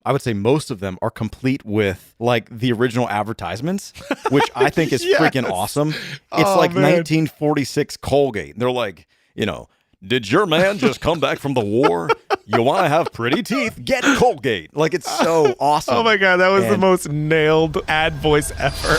I would say most of them are complete with like the original advertisements, which I think is freaking awesome. It's like 1946 Colgate. They're like, did your man just come back from the war? You want to have pretty teeth? Get Colgate. Like, it's so awesome. Oh my God, that was the most nailed ad voice ever.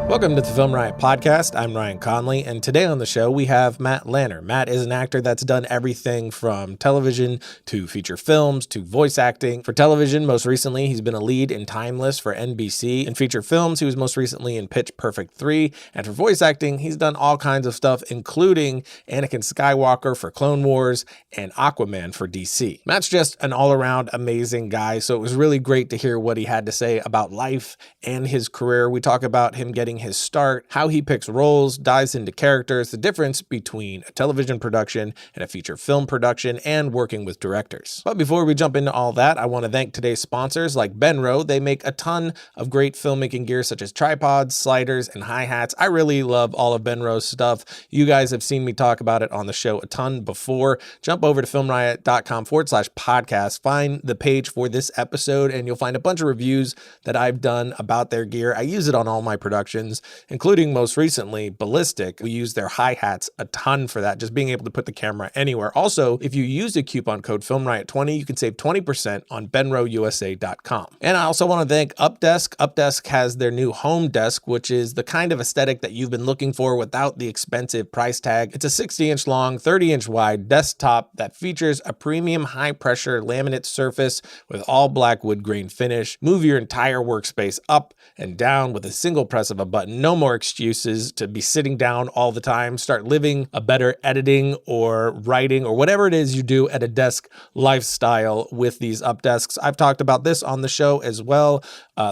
Welcome to the Film Riot Podcast. I'm Ryan Conley, and today on the show we have Matt Lanter. Matt is an actor that's done everything from television to feature films to voice acting. For television, most recently, he's been a lead in Timeless for NBC. In feature films, he was most recently in Pitch Perfect 3. And for voice acting, he's done all kinds of stuff, including Anakin Skywalker for Clone Wars and Aquaman for DC. Matt's just an all-around amazing guy, so it was really great to hear what he had to say about life and his career. We talk about him getting his start, how he picks roles, dives into characters, the difference between a television production and a feature film production, and working with directors. But before we jump into all that, I want to thank today's sponsors like Benro. They make a ton of great filmmaking gear such as tripods, sliders, and hi-hats. I really love all of Benro's stuff. You guys have seen me talk about it on the show a ton before. Jump over to filmriot.com/podcast, find the page for this episode, and you'll find a bunch of reviews that I've done about their gear. I use it on all my productions, including most recently BALLiSTIC. We use their hi-hats a ton for that, just being able to put the camera anywhere. Also, if you use the coupon code FilmRiot20, you can save 20% on benrousa.com. And I also want to thank Updesk. Updesk has their new home desk, which is the kind of aesthetic that you've been looking for without the expensive price tag. It's a 60-inch long, 30-inch wide desktop that features a premium high-pressure laminate surface with all black wood grain finish. Move your entire workspace up and down with a single press of a button. No more excuses to be sitting down all the time. Start living a better editing or writing or whatever it is you do at a desk lifestyle with these Updesks. I've talked about this on the show as well.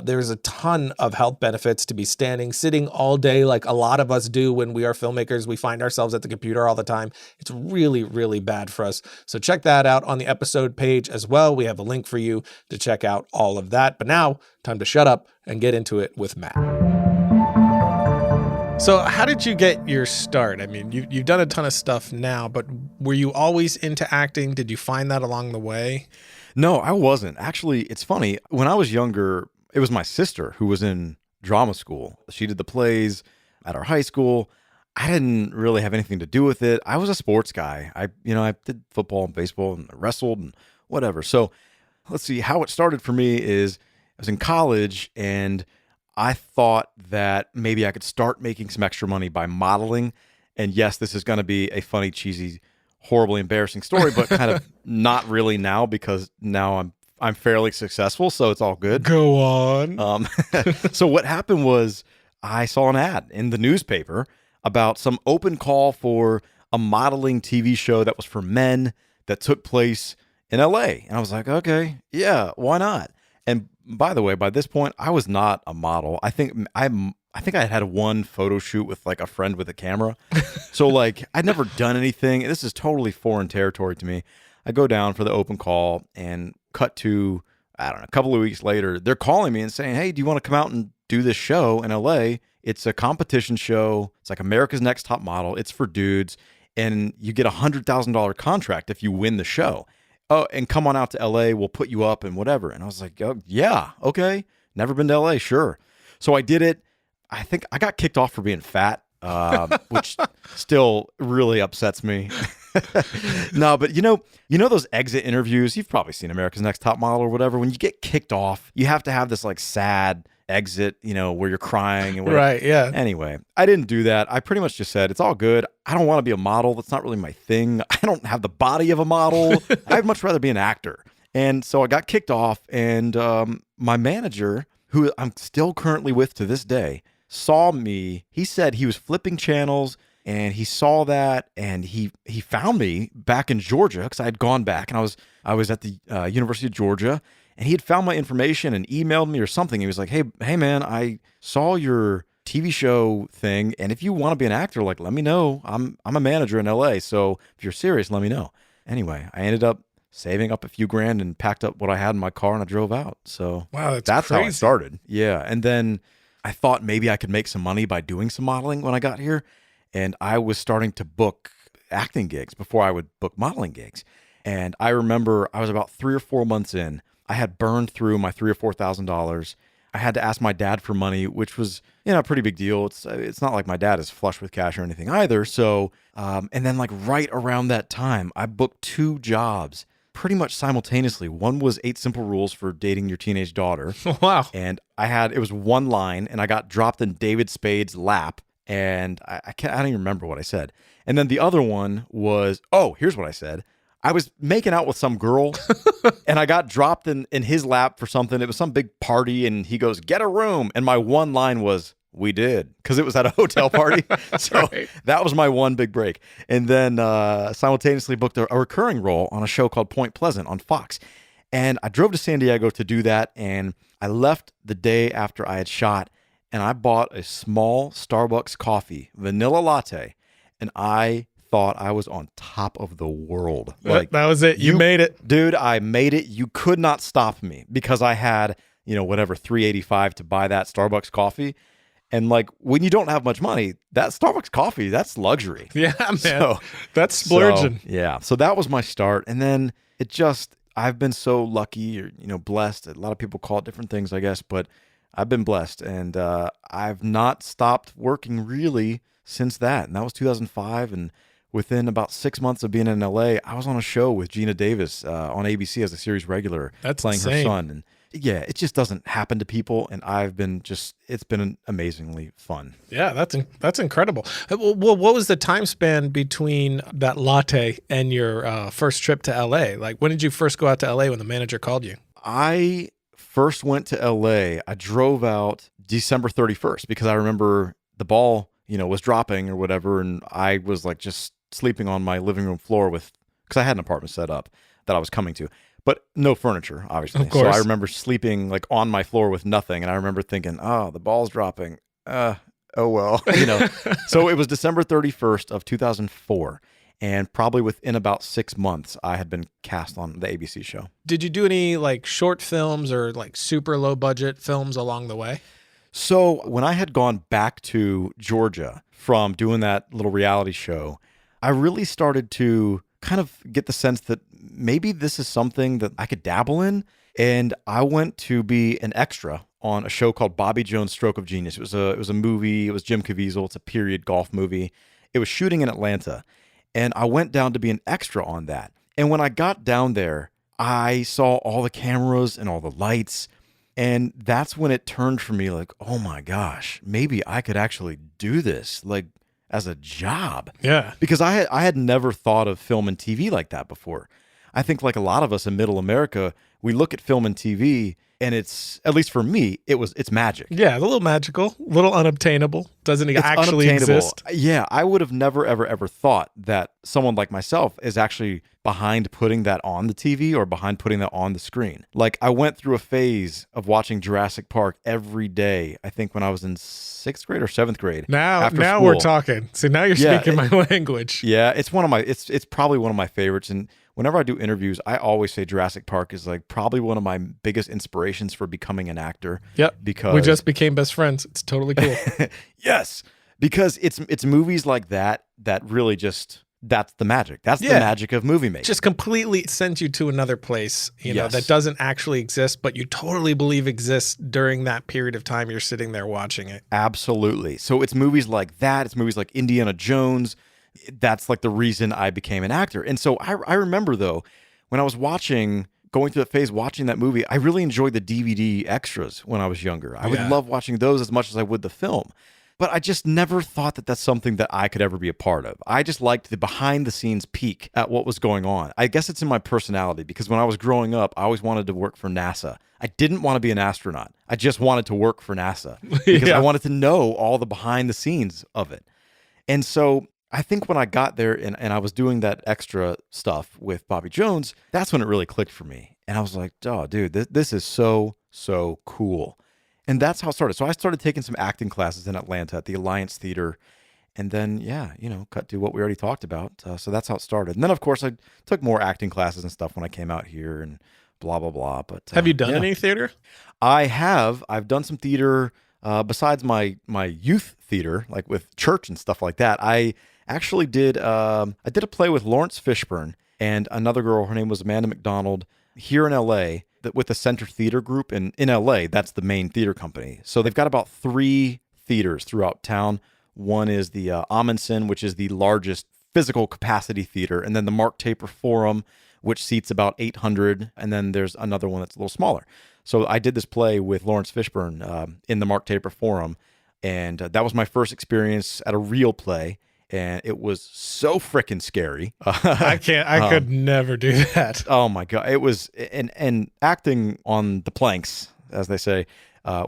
There's a ton of health benefits to be sitting all day like a lot of us do when we are filmmakers. We find ourselves at the computer all the time. It's really, really bad for us. So check that out on the episode page as well. We have a link for you to check out all of that. But now, time to shut up and get into it with Matt. So how did you get your start? I mean, you've done a ton of stuff now, but were you always into acting? Did you find that along the way? No, I wasn't. Actually, it's funny. When I was younger, it was my sister who was in drama school. She did the plays at our high school. I didn't really have anything to do with it. I was a sports guy. I did football and baseball and wrestled and whatever. So let's see, how it started for me is I was in college and I thought that maybe I could start making some extra money by modeling. And yes, this is going to be a funny, cheesy, horribly embarrassing story, but kind of not really now because now I'm fairly successful, so it's all good. Go on. So what happened was I saw an ad in the newspaper about some open call for a modeling TV show that was for men that took place in LA. And I was like, okay, yeah, why not? And by the way, by this point, I was not a model. I think I had one photo shoot with like a friend with a camera. So like I'd never done anything. This is totally foreign territory to me. I go down for the open call and cut to, I don't know, a couple of weeks later, they're calling me and saying, hey, do you want to come out and do this show in LA? It's a competition show. It's like America's Next Top Model. It's for dudes. And you get $100,000 contract if you win the show. Oh, and come on out to LA, we'll put you up and whatever. And I was like, oh, yeah, okay. Never been to LA, sure. So I did it. I think I got kicked off for being fat, which still really upsets me. No, but you know those exit interviews, you've probably seen America's Next Top Model or whatever. When you get kicked off, you have to have this like sad exit, where you're crying and whatever. Right, yeah. Anyway, I didn't do that. I pretty much just said, it's all good. I don't want to be a model. That's not really my thing. I don't have the body of a model. I'd much rather be an actor. And so I got kicked off, and my manager, who I'm still currently with to this day, saw me. He said he was flipping channels, and he saw that, and he found me back in Georgia because I had gone back, and I was at the University of Georgia, and he had found my information and emailed me or something. He was like, hey man, I saw your TV show thing, and if you want to be an actor, like, let me know. I'm a manager in LA, so if you're serious, let me know. Anyway, I ended up saving up a few grand and packed up what I had in my car, and I drove out. So wow, that's crazy. How it started. Yeah, and then I thought maybe I could make some money by doing some modeling when I got here, and I was starting to book acting gigs before I would book modeling gigs. And I remember I was about 3 or 4 months in. I had burned through my $3,000 or $4,000. I had to ask my dad for money, which was, a pretty big deal. It's not like my dad is flush with cash or anything either. So, and then like right around that time, I booked 2 jobs pretty much simultaneously. One was 8 Simple Rules for Dating Your Teenage Daughter. Wow. And it was one line, and I got dropped in David Spade's lap, and I don't even remember what I said. And then the other one was, here's what I said. I was making out with some girl, and I got dropped in his lap for something. It was some big party, and he goes, "Get a room." And my one line was, "We did," because it was at a hotel party. So that was my one big break. And then simultaneously booked a recurring role on a show called Point Pleasant on Fox. And I drove to San Diego to do that, and I left the day after I had shot, and I bought a small Starbucks coffee, vanilla latte, and I thought I was on top of the world. Like, that was it. You made it. Dude, I made it. You could not stop me because I had, whatever, $3.85 to buy that Starbucks coffee. And like, when you don't have much money, that Starbucks coffee, that's luxury. Yeah, man. That's splurging. So that was my start. And then I've been so lucky or, blessed. A lot of people call it different things, I guess, but I've been blessed. And I've not stopped working really since that. And that was 2005. And within about 6 months of being in LA, I was on a show with Gina Davis on ABC as a series regular. That's playing insane. her son. And yeah, it just doesn't happen to people. And it's been amazingly fun. Yeah, that's incredible. Well, what was the time span between that latte and your first trip to LA? Like, when did you first go out to LA when the manager called you? I first went to LA. I drove out December 31st because I remember the ball, was dropping or whatever. And I was like just sleeping on my living room floor because I had an apartment set up that I was coming to, but no furniture, obviously. Of course. So I remember sleeping like on my floor with nothing. And I remember thinking, the ball's dropping. Oh, well, So it was December 31st of 2004. And probably within about 6 months, I had been cast on the ABC show. Did you do any like short films or like super low budget films along the way? So when I had gone back to Georgia from doing that little reality show, I really started to kind of get the sense that maybe this is something that I could dabble in. And I went to be an extra on a show called Bobby Jones' Stroke of Genius. It was a movie. It was Jim Caviezel. It's a period golf movie. It was shooting in Atlanta. And I went down to be an extra on that. And when I got down there, I saw all the cameras and all the lights. And that's when it turned for me like, oh my gosh, maybe I could actually do this like as a job. Yeah. Because I had never thought of film and TV like that before. I think like a lot of us in middle America, we look at film and TV and it's, at least for me, it's magic. Yeah, a little magical, a little unobtainable. Doesn't it actually exist? Yeah, I would have never, ever thought that someone like myself is actually behind putting that on the TV or behind putting that on the screen. Like I went through a phase of watching Jurassic Park every day, I think when I was in 6th grade or 7th grade. Now we're talking. So now you're speaking my language. Yeah, it's it's probably one of my favorites. And whenever I do interviews, I always say Jurassic Park is like probably one of my biggest inspirations for becoming an actor. Yep. Because we just became best friends. It's totally cool. Yes. Because it's movies like that really just, that's the magic. That's the magic of movie making. Just completely sends you to another place, that doesn't actually exist, but you totally believe exists during that period of time you're sitting there watching it. Absolutely. So it's movies like that. It's movies like Indiana Jones. That's like the reason I became an actor. And so I remember though, when I was going through that phase, watching that movie, I really enjoyed the DVD extras when I was younger. I would love watching those as much as I would the film. But I just never thought that that's something that I could ever be a part of. I just liked the behind the scenes peek at what was going on. I guess it's in my personality because when I was growing up, I always wanted to work for NASA. I didn't want to be an astronaut. I just wanted to work for NASA because I wanted to know all the behind the scenes of it. And so I think when I got there and I was doing that extra stuff with Bobby Jones, that's when it really clicked for me. And I was like, oh, dude, this is so cool. And that's how it started. So I started taking some acting classes in Atlanta at the Alliance Theater. And then, cut to what we already talked about. So that's how it started. And then, of course, I took more acting classes and stuff when I came out here and blah, blah, blah. But have you done any theater? I have. I've done some theater besides my youth theater, like with church and stuff like that. I actually did a play with Lawrence Fishburne. and another girl, her name was Amanda McDonald, here in LA, with the Center Theater Group. And in LA, that's the main theater company. So they've got about 3 theaters throughout town. One is the Amundsen, which is the largest physical capacity theater, and then the Mark Taper Forum, which seats about 800, and then there's another one that's a little smaller. So I did this play with Lawrence Fishburne in the Mark Taper Forum, and that was my first experience at a real play, and it was so freaking scary. I could never do that. Oh my God. It was, and acting on the planks, as they say,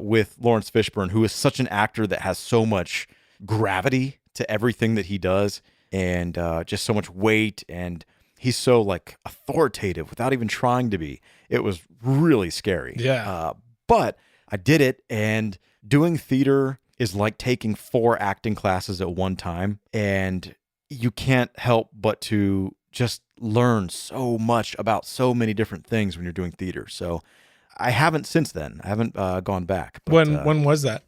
with Lawrence Fishburne, who is such an actor that has so much gravity to everything that he does, and just so much weight, and he's so like authoritative without even trying to be. It was really scary. Yeah. But I did it, and doing theater is like taking 4 acting classes at one time, and you can't help but to just learn so much about so many different things when you're doing theater. So I haven't since then. I haven't gone back. But, when was that?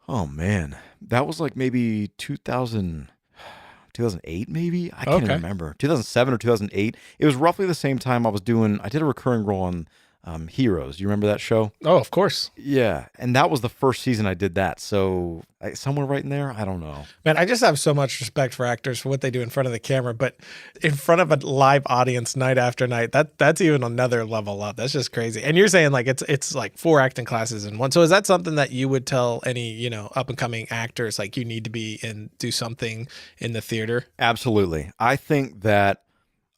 Oh man, that was like maybe 2008 maybe? I can't even remember. 2007 or 2008. It was roughly the same time I did a recurring role on Heroes. You remember that show? Oh, of course. Yeah. And that was the first season I did that. So somewhere right in there, I don't know. Man, I just have so much respect for actors for what they do in front of the camera, but in front of a live audience night after night, that's even another level up. That's just crazy. And you're saying like it's like 4 acting classes in one. So is that something that you would tell any, up and coming actors, like you need to be and do something in the theater? Absolutely. I think that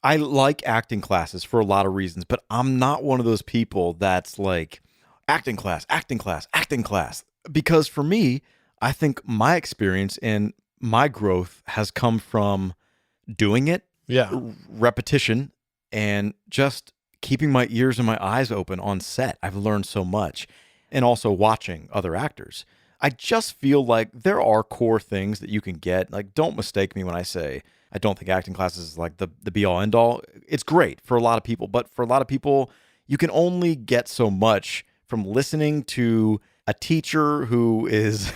I like acting classes for a lot of reasons, but I'm not one of those people that's like acting class, acting class, acting class. Because for me, I think my experience and my growth has come from doing it, repetition, and just keeping my ears and my eyes open on set. I've learned so much, and also watching other actors. I just feel like there are core things that you can get. Like, don't mistake me when I say I don't think acting classes is like the be-all, end-all. It's great for a lot of people, but for a lot of people, you can only get so much from listening to a teacher who is,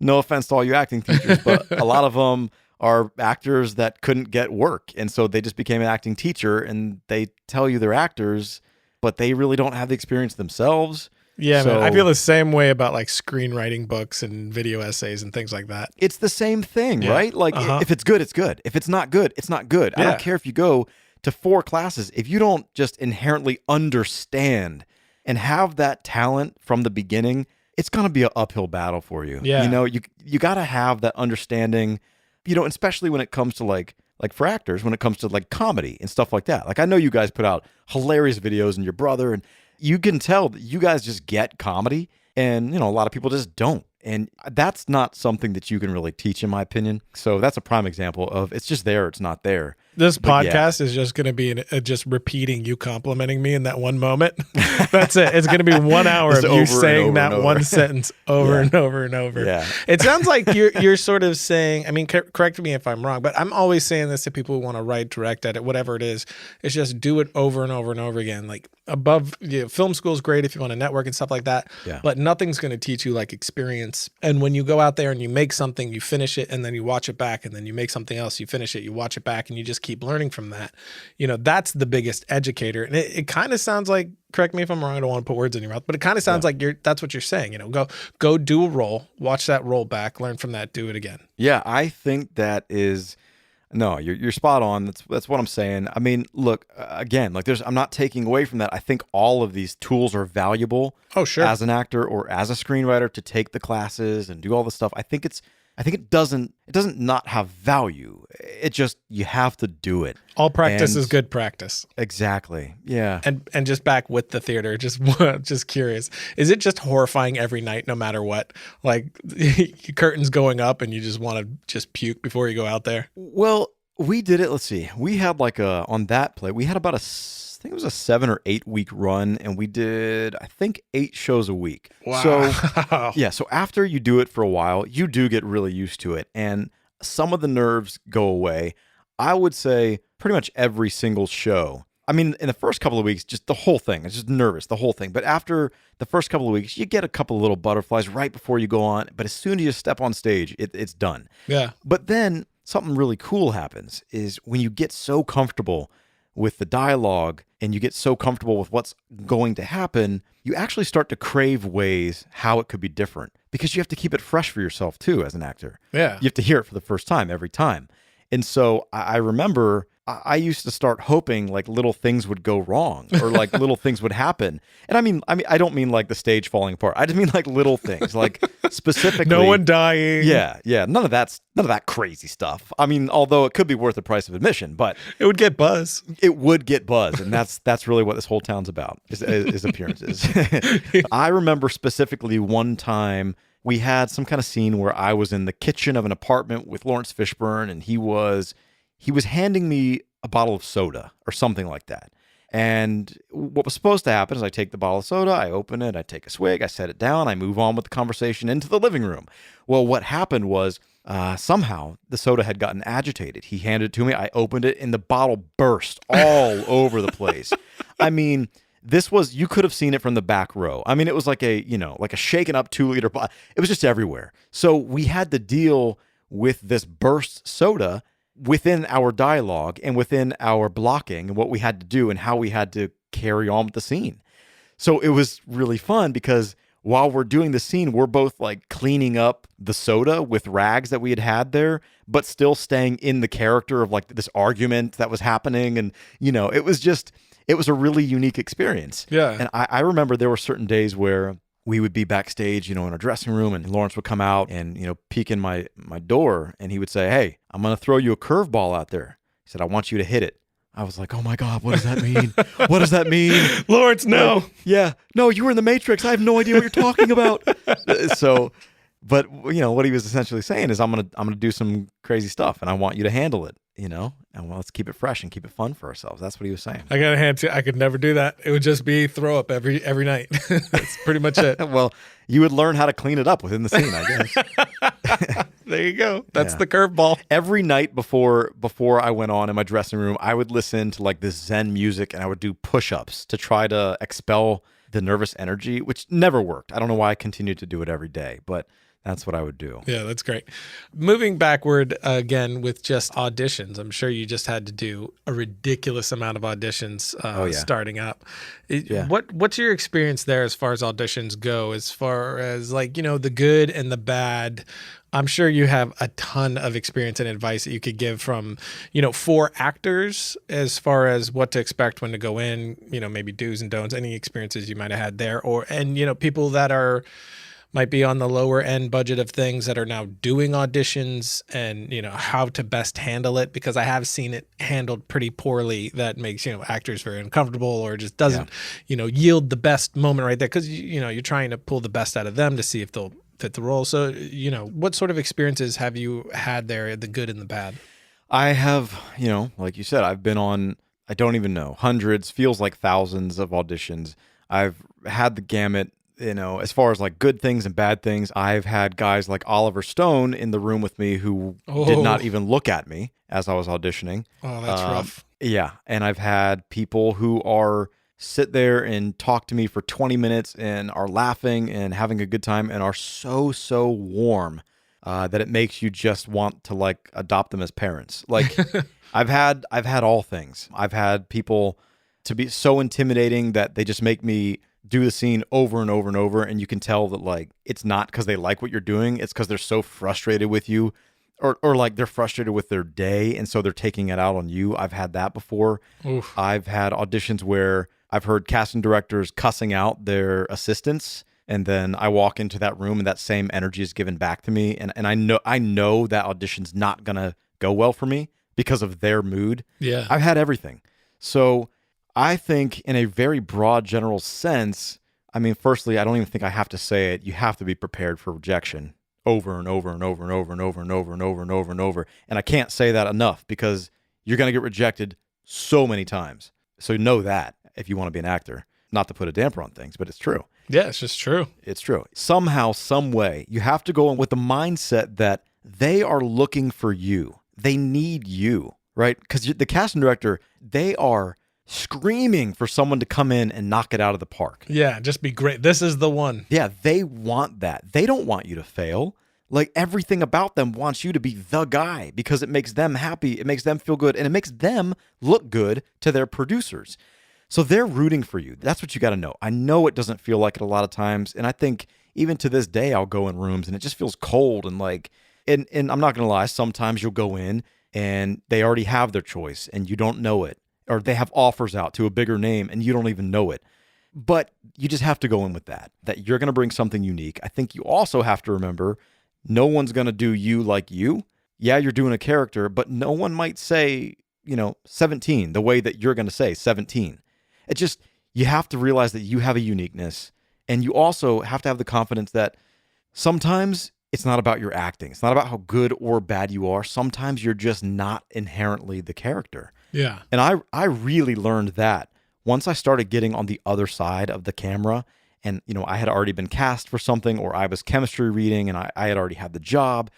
no offense to all you acting teachers, but a lot of them are actors that couldn't get work, and so they just became an acting teacher, and they tell you they're actors, but they really don't have the experience themselves. Yeah, man. I feel the same way about like screenwriting books and video essays and things like that. It's the same thing, right? Like if it's good, it's good. If it's not good, it's not good. I don't care if you go to 4 classes. If you don't just inherently understand and have that talent from the beginning, it's going to be an uphill battle for you. Yeah. You got to have that understanding, especially when it comes to like for actors, when it comes to like comedy and stuff like that. Like I know you guys put out hilarious videos, and your brother, and you can tell that you guys just get comedy, and a lot of people just don't. And that's not something that you can really teach, in my opinion. So that's a prime example of it's just there, it's not there. This podcast is just going to be just repeating you complimenting me in that one moment. That's it. It's going to be 1 hour of you saying that one sentence over and over and over. Yeah. It sounds like you're sort of saying, I mean, correct me if I'm wrong, but I'm always saying this to people who want to write, direct, edit, whatever it is. It's just do it over and over and over again. Like film school is great if you want to network and stuff like that, but nothing's going to teach you like experience. And when you go out there and you make something, you finish it, and then you watch it back, and then you make something else, you finish it, you watch it back, and you just keep learning from that. That's the biggest educator. And it kind of sounds like, correct me if I'm wrong, I don't want to put words in your mouth, but it kind of sounds like that's what you're saying. Go do a role, watch that role back, learn from that, do it again. Yeah, I think that is. No, you're spot on. That's what I'm saying. I mean, look, again, like I'm not taking away from that. I think all of these tools are valuable. Oh, sure. As an actor or as a screenwriter, to take the classes and do all this stuff. I think it doesn't not have value. It just, you have to do it. All practice is good practice. Exactly. Yeah. And just back with the theater, just curious. Is it just horrifying every night, no matter what? Like curtains going up and you just want to just puke before you go out there? Well, we did it. Let's see. We had on that play, we had about I think it was a 7 or 8 week run, and we did, I think, 8 shows a week. Wow. So yeah. So after you do it for a while, you do get really used to it, and some of the nerves go away. I would say pretty much every single show. I mean, in the first couple of weeks, just the whole thing. It's just nervous, the whole thing. But after the first couple of weeks, you get a couple of little butterflies right before you go on. But as soon as you step on stage, it's done. Yeah. But then something really cool happens is when you get so comfortable with the dialogue and you get so comfortable with what's going to happen, you actually start to crave ways how it could be different because you have to keep it fresh for yourself too as an actor. Yeah. You have to hear it for the first time every time. And so I remember I used to start hoping like little things would go wrong or like little things would happen. And I don't mean like the stage falling apart. I just mean like little things, like specifically No one dying. Yeah. None of that crazy stuff. I mean, although it could be worth the price of admission, but it would get buzz. It would get buzz, and that's really what this whole town's about is appearances. I remember specifically one time we had some kind of scene where I was in the kitchen of an apartment with Lawrence Fishburne, and he was handing me a bottle of soda or something like that. And what was supposed to happen is I take the bottle of soda, I open it, I take a swig, I set it down, I move on with the conversation into the living room. Well, what happened was somehow the soda had gotten agitated. He handed it to me, I opened it, and the bottle burst all over the place. I mean, you could have seen it from the back row. I mean, it was like a shaken up 2-liter bottle. It was just everywhere. So we had to deal with this burst soda within our dialogue and within our blocking and what we had to do and how we had to carry on with the scene. So it was really fun because while we're doing the scene, we're both like cleaning up the soda with rags that we had there, but still staying in the character of like this argument that was happening. And, it was a really unique experience. Yeah. And I remember there were certain days where we would be backstage, in our dressing room, and Lawrence would come out and, peek in my door, and he would say, "Hey, I'm going to throw you a curveball out there." He said, "I want you to hit it." I was like, "Oh my God, what does that mean? What does that mean?" Lawrence, no. Yeah. No, you were in the Matrix. I have no idea what you're talking about. But what he was essentially saying is I'm going to do some crazy stuff and I want you to handle it, and let's keep it fresh and keep it fun for ourselves. That's what he was saying. I got a hand to, I could never do that. It would just be throw up every night. That's pretty much it. Well, you would learn how to clean it up within the scene, I guess. There you go. That's the curveball. Every night before I went on in my dressing room, I would listen to like this Zen music and I would do push-ups to try to expel the nervous energy, which never worked. I don't know why I continued to do it every day, but that's what I would do. Yeah, that's great. Moving backward again with just auditions, I'm sure you just had to do a ridiculous amount of auditions starting up. What's your experience there as far as auditions go, as far as like, the good and the bad? I'm sure you have a ton of experience and advice that you could give from, for actors as far as what to expect when to go in, maybe do's and don'ts, any experiences you might have had there, and people that might be on the lower end budget of things that are now doing auditions and, how to best handle it, because I have seen it handled pretty poorly that makes, actors very uncomfortable or just doesn't, yield the best moment right there. Cause you're trying to pull the best out of them to see if they'll fit the role. So, what sort of experiences have you had there, the good and the bad? I have, like you said, I've been on, I don't even know, hundreds, feels like thousands of auditions. I've had the gamut. As far as like good things and bad things, I've had guys like Oliver Stone in the room with me who did not even look at me as I was auditioning. Oh, that's rough. Yeah. And I've had people who sit there and talk to me for 20 minutes and are laughing and having a good time and are so, so warm that it makes you just want to like adopt them as parents. Like I've had all things. I've had people to be so intimidating that they just make me do the scene over and over and over, and you can tell that like it's not because they like what you're doing, it's because they're so frustrated with you, or like they're frustrated with their day and so they're taking it out on you. I've had that before. Oof. I've had auditions where I've heard casting directors cussing out their assistants, and then I walk into that room and that same energy is given back to me, and I know that audition's not gonna go well for me because of their mood. Yeah. I've had everything. So I think in a very broad general sense, firstly, I don't even think I have to say it. You have to be prepared for rejection over and over and over and over and over and over and over and over and over. And I can't say that enough because you're going to get rejected so many times. So know that if you want to be an actor, not to put a damper on things, but it's true. Yeah, it's just true. It's true. Somehow, some way, you have to go in with the mindset that they are looking for you. They need you, right? Because the casting director, they are screaming for someone to come in and knock it out of the park. Yeah, just be great. This is the one. Yeah, they want that. They don't want you to fail. Like everything about them wants you to be the guy because it makes them happy, it makes them feel good, and it makes them look good to their producers. So they're rooting for you. That's what you got to know. I know it doesn't feel like it a lot of times, and I think even to this day I'll go in rooms and it just feels cold and like and I'm not going to lie, sometimes you'll go in and they already have their choice and you don't know it, or they have offers out to a bigger name and you don't even know it. But you just have to go in with that you're going to bring something unique. I think you also have to remember no one's going to do you like you. Yeah, you're doing a character, but no one might say, 17 the way that you're going to say 17. It just, you have to realize that you have a uniqueness, and you also have to have the confidence that sometimes it's not about your acting. It's not about how good or bad you are. Sometimes you're just not inherently the character. Yeah. And I really learned that once I started getting on the other side of the camera, and, I had already been cast for something, or I was chemistry reading and I had already had the job,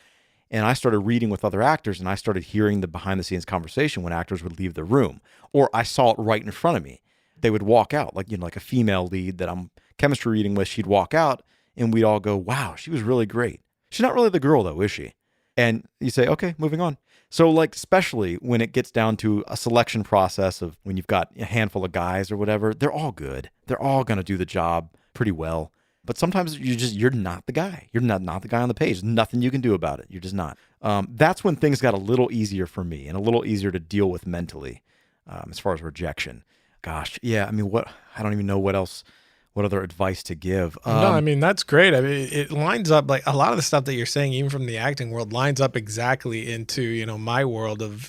and I started reading with other actors, and I started hearing the behind the scenes conversation when actors would leave the room, or I saw it right in front of me. They would walk out, like a female lead that I'm chemistry reading with, she'd walk out and we'd all go, wow, she was really great. She's not really the girl though, is she? And you say, okay, moving on. So like, especially when it gets down to a selection process of when you've got a handful of guys or whatever, they're all good. They're all going to do the job pretty well. But sometimes you're not the guy. You're not the guy on the page. There's nothing you can do about it. You're just not. That's when things got a little easier for me and a little easier to deal with mentally, as far as rejection. Gosh, yeah. I mean, I don't even know what other advice to give. No, I mean, that's great. I mean, it lines up, like a lot of the stuff that you're saying, even from the acting world, lines up exactly into, my world of,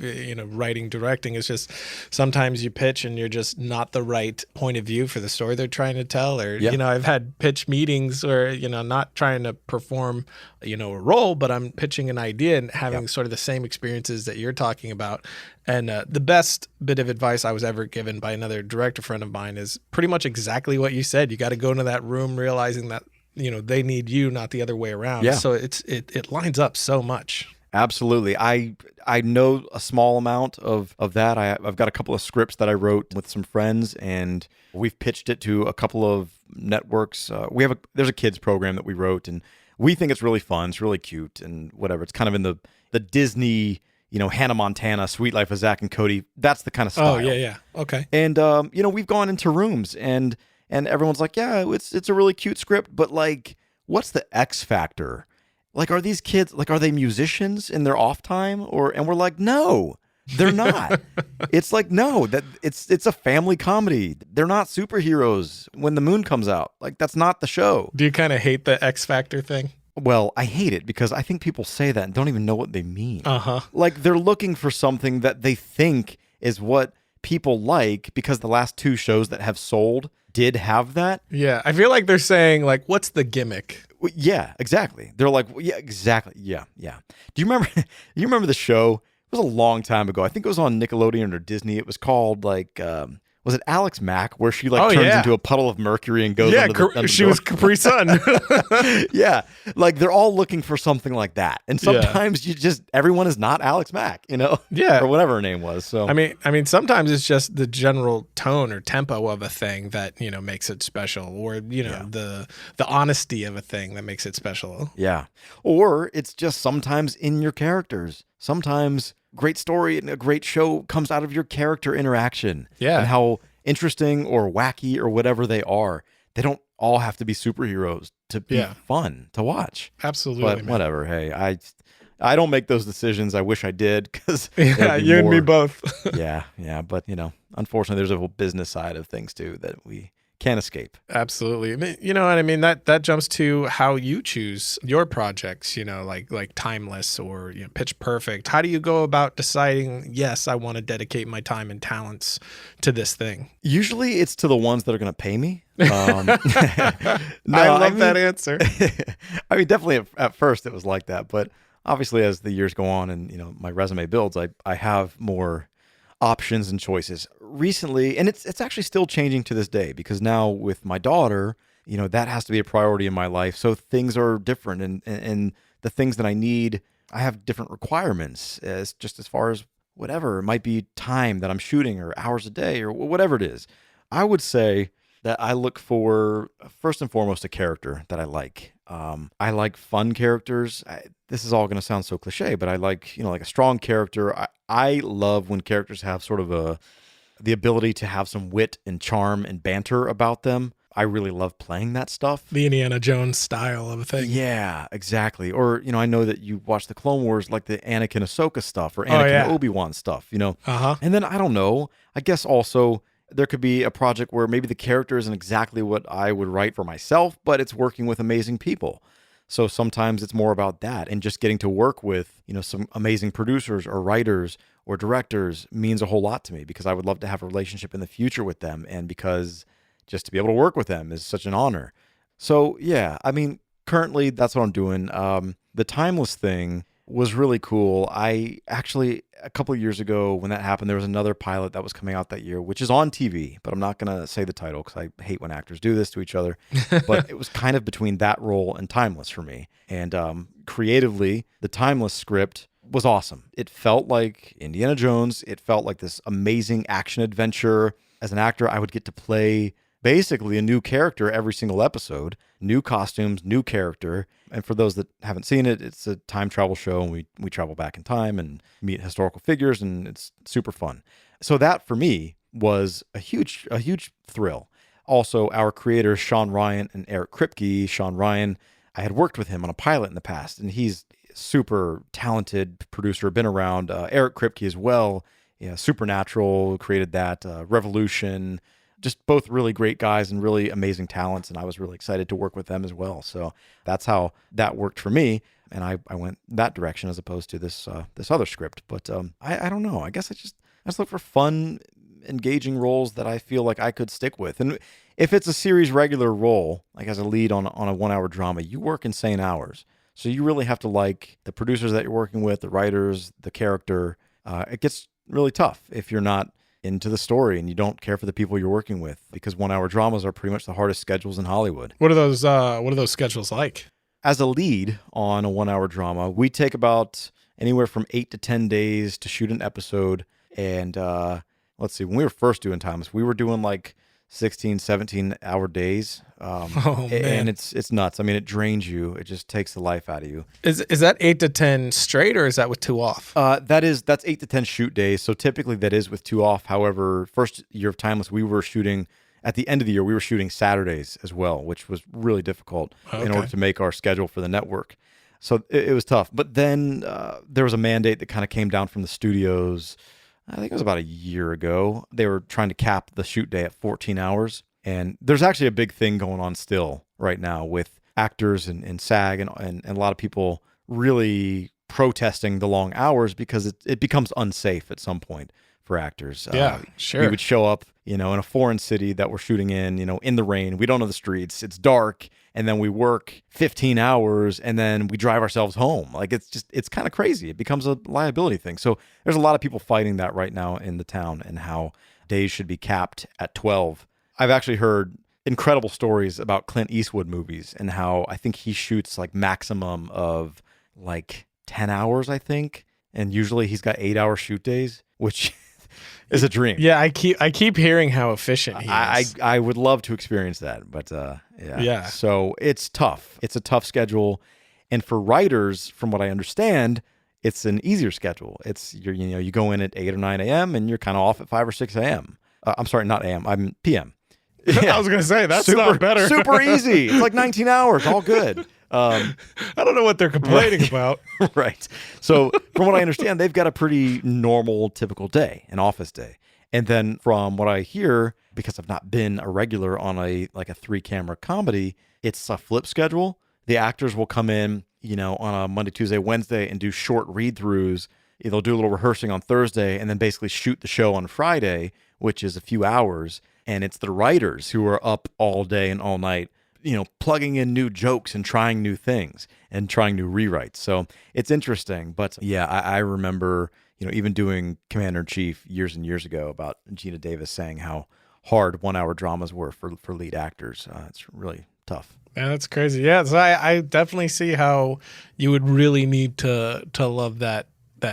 writing, directing. It's just sometimes you pitch and you're just not the right point of view for the story they're trying to tell. Or, I've had pitch meetings where, not trying to perform, a role, but I'm pitching an idea and having sort of the same experiences that you're talking about. And the best bit of advice I was ever given by another director friend of mine is pretty much exactly what you said. You got to go into that room realizing that, they need you, not the other way around. Yeah. So it lines up so much. Absolutely. I know a small amount of that. I've got a couple of scripts that I wrote with some friends, and we've pitched it to a couple of networks. There's a kids program that we wrote, and we think it's really fun. It's really cute and whatever. It's kind of in the Disney, Hannah Montana, Sweet Life of Zach and Cody. That's the kind of style. Oh, yeah. Okay. And, we've gone into rooms and everyone's like, yeah, it's a really cute script, but like, what's the X factor? Like, are these kids, like, are they musicians in their off time? And we're like, no, they're not. It's like, no, that it's a family comedy. They're not superheroes when the moon comes out. Like, that's not the show. Do you kind of hate the X Factor thing? Well, I hate it because I think people say that and don't even know what they mean. Uh-huh. Like, they're looking for something that they think is what people like because the last two shows that have sold did have that. Yeah, I feel like they're saying, like, what's the gimmick? Yeah, exactly. They're like, yeah, exactly. Yeah. Do you remember the show? It was a long time ago. I think it was on Nickelodeon or Disney. It was called like, was it Alex Mack, where she turns into a puddle of mercury and goes under the she was Capri Sun. Yeah, like they're all looking for something like that, and sometimes everyone is not Alex Mack, yeah, or whatever her name was. So I mean, sometimes it's just the general tone or tempo of a thing that makes it special, or the honesty of a thing that makes it special. Yeah, or it's just sometimes in your characters. Sometimes great story and a great show comes out of your character interaction. Yeah. And how interesting or wacky or whatever they are. They don't all have to be superheroes to be fun to watch. Absolutely. But whatever. Hey, I don't make those decisions. I wish I did because you and me both. yeah. But unfortunately, there's a whole business side of things too that we can't escape. Absolutely. You know what I mean? That jumps to how you choose your projects, like Timeless or Pitch Perfect. How do you go about deciding, yes, I want to dedicate my time and talents to this thing? Usually it's to the ones that are going to pay me. I love that answer. I mean, definitely at first it was like that, but obviously as the years go on and, my resume builds, I have more options and choices recently. And it's actually still changing to this day because now with my daughter, that has to be a priority in my life. So things are different and the things that I need, I have different requirements as far as whatever. It might be time that I'm shooting or hours a day or whatever it is. I would say that I look for, first and foremost, a character that I like. I like fun characters. This is all going to sound so cliche, but I like, like a strong character. I love when characters have sort of the ability to have some wit and charm and banter about them. I really love playing that stuff. The Indiana Jones style of a thing. Yeah, exactly. Or, I know that you watch the Clone Wars, like the Anakin Ahsoka stuff or Anakin Obi-Wan stuff, Uh-huh. And then, I don't know, I guess also there could be a project where maybe the character isn't exactly what I would write for myself, but it's working with amazing people. So sometimes it's more about that, and just getting to work with, some amazing producers or writers or directors means a whole lot to me, because I would love to have a relationship in the future with them, and because just to be able to work with them is such an honor. So yeah, I mean, currently that's what I'm doing. The Timeless thing was really cool. I actually, a couple of years ago when that happened, there was another pilot that was coming out that year, which is on TV, but I'm not going to say the title because I hate when actors do this to each other. But it was kind of between that role and Timeless for me. And creatively, the Timeless script was awesome. It felt like Indiana Jones. It felt like this amazing action adventure. As an actor, I would get to play basically a new character every single episode, new costumes, new character. And for those that haven't seen it, it's a time travel show, and we travel back in time and meet historical figures, and it's super fun. So that for me was a huge thrill. Also, our creators, Sean Ryan and Eric Kripke. Sean Ryan, I had worked with him on a pilot in the past, and he's super talented producer, been around. Eric Kripke as well. Supernatural created that, Revolution. Just both really great guys and really amazing talents, and I was really excited to work with them as well. So that's how that worked for me, and I went that direction as opposed to this other script. But I don't know. I guess I just look for fun, engaging roles that I feel like I could stick with. And if it's a series regular role, like as a lead on a 1-hour drama, you work insane hours. So you really have to like the producers that you're working with, the writers, the character. It gets really tough if you're not into the story and you don't care for the people you're working with, because 1-hour dramas are pretty much the hardest schedules in Hollywood. What are those schedules like? As a lead on a 1-hour drama, we take about anywhere from 8 to 10 days to shoot an episode. And let's see, when we were first doing Timeless, we were doing like 16, 17-hour days. And it's nuts. I mean, it drains you. It just takes the life out of you. Is that 8 to 10 straight, or is that with 2 off? That's 8 to 10 shoot days. So typically that is with 2 off. However, first year of Timeless, we were shooting at the end of the year. We were shooting Saturdays as well, which was really difficult in order to make our schedule for the network. So it was tough. But then there was a mandate that kind of came down from the studios. I think it was about a year ago. They were trying to cap the shoot day at 14 hours. And there's actually a big thing going on still right now with actors and SAG and a lot of people really protesting the long hours, because it becomes unsafe at some point for actors. Yeah, sure. We would show up, in a foreign city that we're shooting in the rain. We don't know the streets. It's dark. And then we work 15 hours and then we drive ourselves home. Like, it's kind of crazy. It becomes a liability thing. So there's a lot of people fighting that right now in the town, and how days should be capped at 12. I've actually heard incredible stories about Clint Eastwood movies and how I think he shoots like maximum of like 10 hours, I think. And usually he's got 8-hour shoot days, which is a dream. Yeah, I keep hearing how efficient he is. I would love to experience that, but yeah. So it's tough. It's a tough schedule, and for writers, from what I understand, it's an easier schedule. It's you go in at 8 or 9 a.m. and you're kind of off at 5 or 6 a.m. I'm sorry, not a.m. I'm p.m. Yeah. I was gonna say that's not better. Super easy. It's like 19 hours, all good. I don't know what they're complaining about. Right. So from what I understand, they've got a pretty normal, typical day, an office day. And then from what I hear, because I've not been a regular on a 3-camera comedy, it's a flip schedule. The actors will come in, on a Monday, Tuesday, Wednesday and do short read-throughs. They'll do a little rehearsing on Thursday and then basically shoot the show on Friday, which is a few hours. And it's the writers who are up all day and all night, plugging in new jokes and trying new things and trying new rewrites. So it's interesting. But yeah, I remember, even doing Commander-in-Chief years and years ago, about Gina Davis saying how hard 1-hour dramas were for lead actors. It's really tough. Yeah, that's crazy. Yeah, so I definitely see how you would really need to love that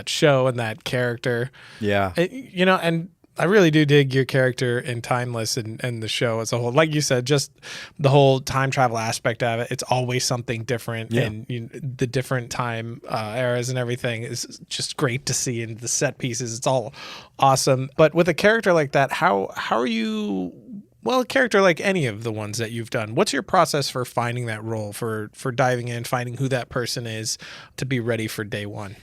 show and that character. Yeah. And I really do dig your character in Timeless and the show as a whole. Like you said, just the whole time travel aspect of it. It's always something different, and the different time eras and everything is just great to see. And the set pieces, it's all awesome. But with a character like that, how are you? Well, a character like any of the ones that you've done, what's your process for finding that role, for diving in, finding who that person is to be ready for day one?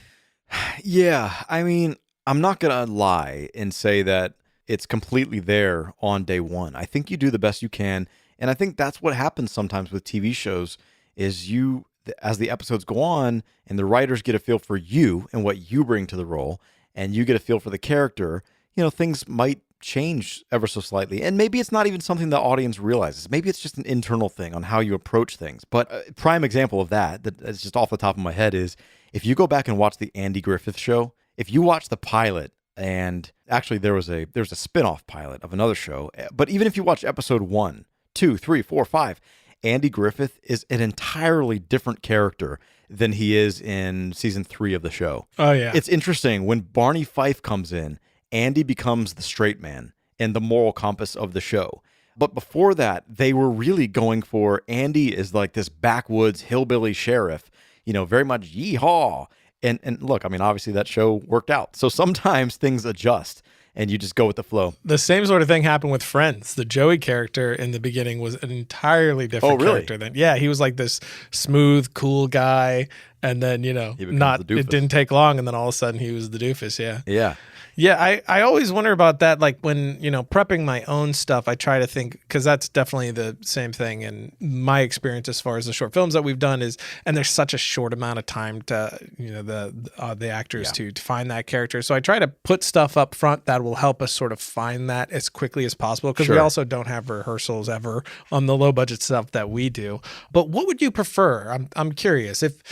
Yeah, I mean, I'm not going to lie and say that it's completely there on day one. I think you do the best you can. And I think that's what happens sometimes with TV shows is as the episodes go on and the writers get a feel for you and what you bring to the role, and you get a feel for the character, things might change ever so slightly. And maybe it's not even something the audience realizes. Maybe it's just an internal thing on how you approach things. But a prime example of that's just off the top of my head is if you go back and watch the Andy Griffith Show, if you watch the pilot, and actually there was a spin-off pilot of another show, but even if you watch episode 1, 2, 3, 4, 5, Andy Griffith is an entirely different character than he is in season 3 of the show. Oh yeah. It's interesting when Barney Fife comes in, Andy becomes the straight man and the moral compass of the show. But before that, they were really going for Andy is like this backwoods hillbilly sheriff, very much yeehaw. And look, I mean, obviously that show worked out. So sometimes things adjust and you just go with the flow. The same sort of thing happened with Friends. The Joey character in the beginning was an entirely different character than, he was like this smooth, cool guy. And then, it didn't take long. And then all of a sudden he was the doofus. Yeah. Yeah. Yeah, I always wonder about that. Like when, prepping my own stuff, I try to think, because that's definitely the same thing in my experience as far as the short films that we've done is, and there's such a short amount of time to, the actors to find that character. So I try to put stuff up front that will help us sort of find that as quickly as possible, because we also don't have rehearsals ever on the low budget stuff that we do. But what would you prefer? I'm curious if,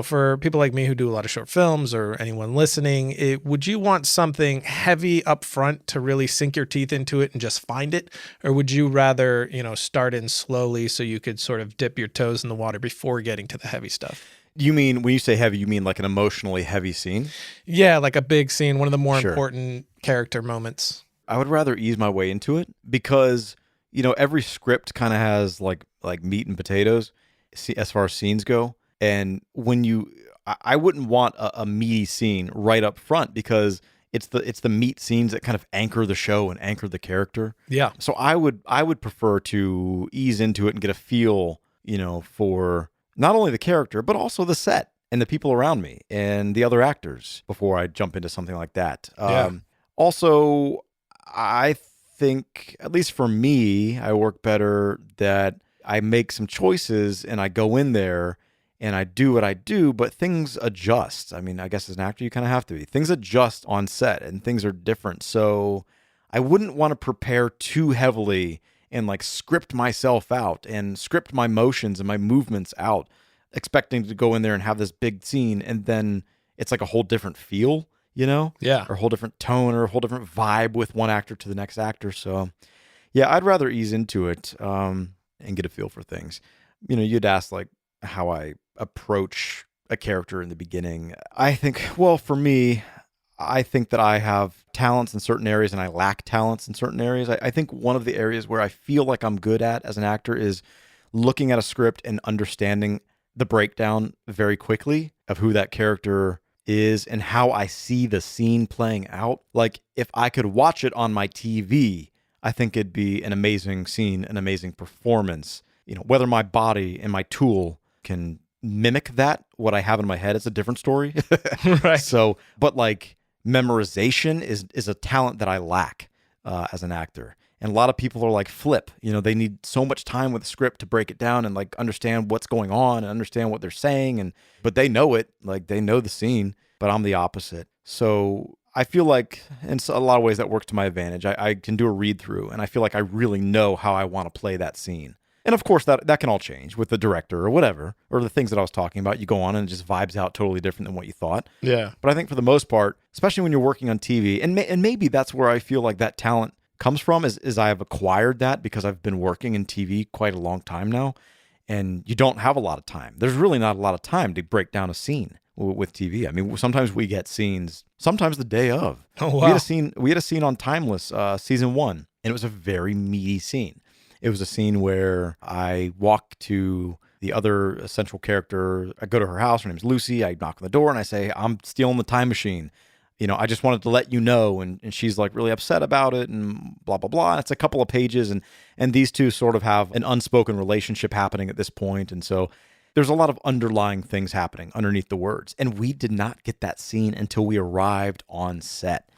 for people like me who do a lot of short films or anyone listening, would you want something heavy up front to really sink your teeth into it and just find it? Or would you rather, start in slowly so you could sort of dip your toes in the water before getting to the heavy stuff? You mean, when you say heavy, you mean like an emotionally heavy scene? Yeah, like a big scene, one of the more important character moments. I would rather ease my way into it because, every script kind of has like meat and potatoes as far as scenes go. And I wouldn't want a meaty scene right up front because it's the meat scenes that kind of anchor the show and anchor the character. Yeah. So I would prefer to ease into it and get a feel, for not only the character, but also the set and the people around me and the other actors before I jump into something like that. Also, I think, at least for me, I work better that I make some choices and I go in there and I do what I do, but things adjust. I mean, I guess as an actor, you kind of have to be. Things adjust on set and things are different. So I wouldn't want to prepare too heavily and like script myself out and script my motions and my movements out, expecting to go in there and have this big scene. And then it's like a whole different feel, Yeah. or a whole different tone or a whole different vibe with one actor to the next actor. So yeah, I'd rather ease into it and get a feel for things. You'd ask like how I approach a character in the beginning. I think, well, for me, I think that I have talents in certain areas and I lack talents in certain areas. I think one of the areas where I feel like I'm good at as an actor is looking at a script and understanding the breakdown very quickly of who that character is and how I see the scene playing out. Like if I could watch it on my TV, I think it'd be an amazing scene, an amazing performance. Whether my body and my tool can mimic that, what I have in my head, is a different story. Right. So, but like memorization is a talent that I lack as an actor. And a lot of people are like Flip, they need so much time with the script to break it down and like understand what's going on and understand what they're saying. But they know it, like they know the scene, but I'm the opposite. So I feel like in a lot of ways that works to my advantage. I can do a read through and I feel like I really know how I want to play that scene. And of course, that can all change with the director or whatever, or the things that I was talking about. You go on and it just vibes out totally different than what you thought. Yeah. But I think for the most part, especially when you're working on TV, and maybe that's where I feel like that talent comes from, is I have acquired that because I've been working in TV quite a long time now, and you don't have a lot of time. There's really not a lot of time to break down a scene. with TV. I mean, sometimes we get scenes, sometimes the day of. Oh, wow. We had a scene on Timeless, season 1, and it was a very meaty scene. It was a scene where I walk to the other central character. I go to her house. Her name's Lucy. I knock on the door and I say, I'm stealing the time machine. I just wanted to let you know. And she's like really upset about it and blah, blah, blah. And it's a couple of pages. And these two sort of have an unspoken relationship happening at this point. And so there's a lot of underlying things happening underneath the words. And we did not get that scene until we arrived on set.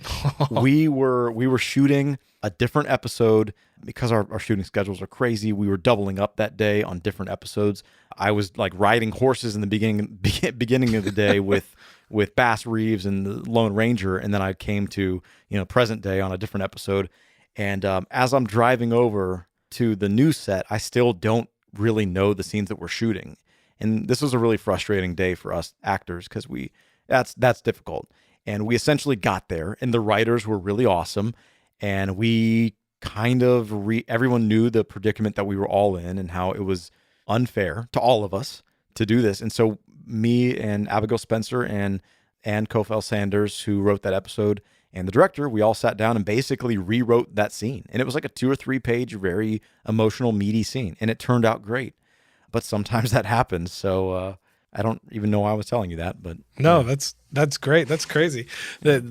We were shooting a different episode because our shooting schedules are crazy. We were doubling up that day on different episodes. I was like riding horses in the beginning of the day with Bass Reeves and the Lone Ranger. And then I came to, present day on a different episode. And as I'm driving over to the new set, I still don't really know the scenes that we're shooting. And this was a really frustrating day for us actors because that's difficult. And we essentially got there and the writers were really awesome. And we kind of, everyone knew the predicament that we were all in and how it was unfair to all of us to do this. And so me and Abigail Spencer and Kofel Sanders, who wrote that episode, and the director, we all sat down and basically rewrote that scene. And it was like a 2 or 3 page, very emotional, meaty scene. And it turned out great. But sometimes that happens. So I don't even know why I was telling you that, but no, that's great. That's crazy. That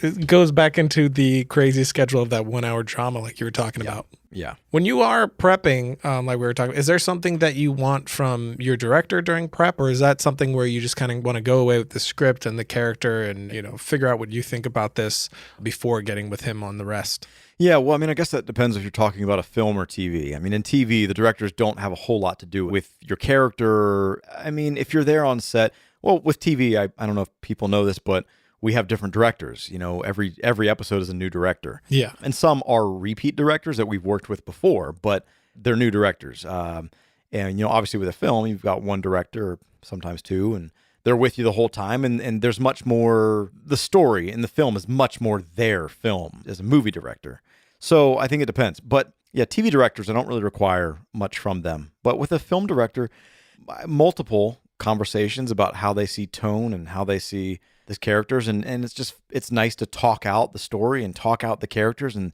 it goes back into the crazy schedule of that 1 hour drama, like you were talking about. Yeah. When you are prepping, like we were talking, is there something that you want from your director during prep, or is that something where you just kind of want to go away with the script and the character and figure out what you think about this before getting with him on the rest? Yeah, well, I mean, I guess that depends if you're talking about a film or TV. I mean, in TV, the directors don't have a whole lot to do with your character. I mean, if you're there on set, well, with TV, I don't know if people know this, but we have different directors. Every episode is a new director. Yeah. And some are repeat directors that we've worked with before, but they're new directors. And, obviously with a film, you've got one director, or sometimes two, and they're with you the whole time. And there's much more, the story in the film is much more their film as a movie director. So I think it depends. But yeah, TV directors, I don't really require much from them. But with a film director, multiple conversations about how they see tone and how they see these characters. And it's nice to talk out the story and talk out the characters and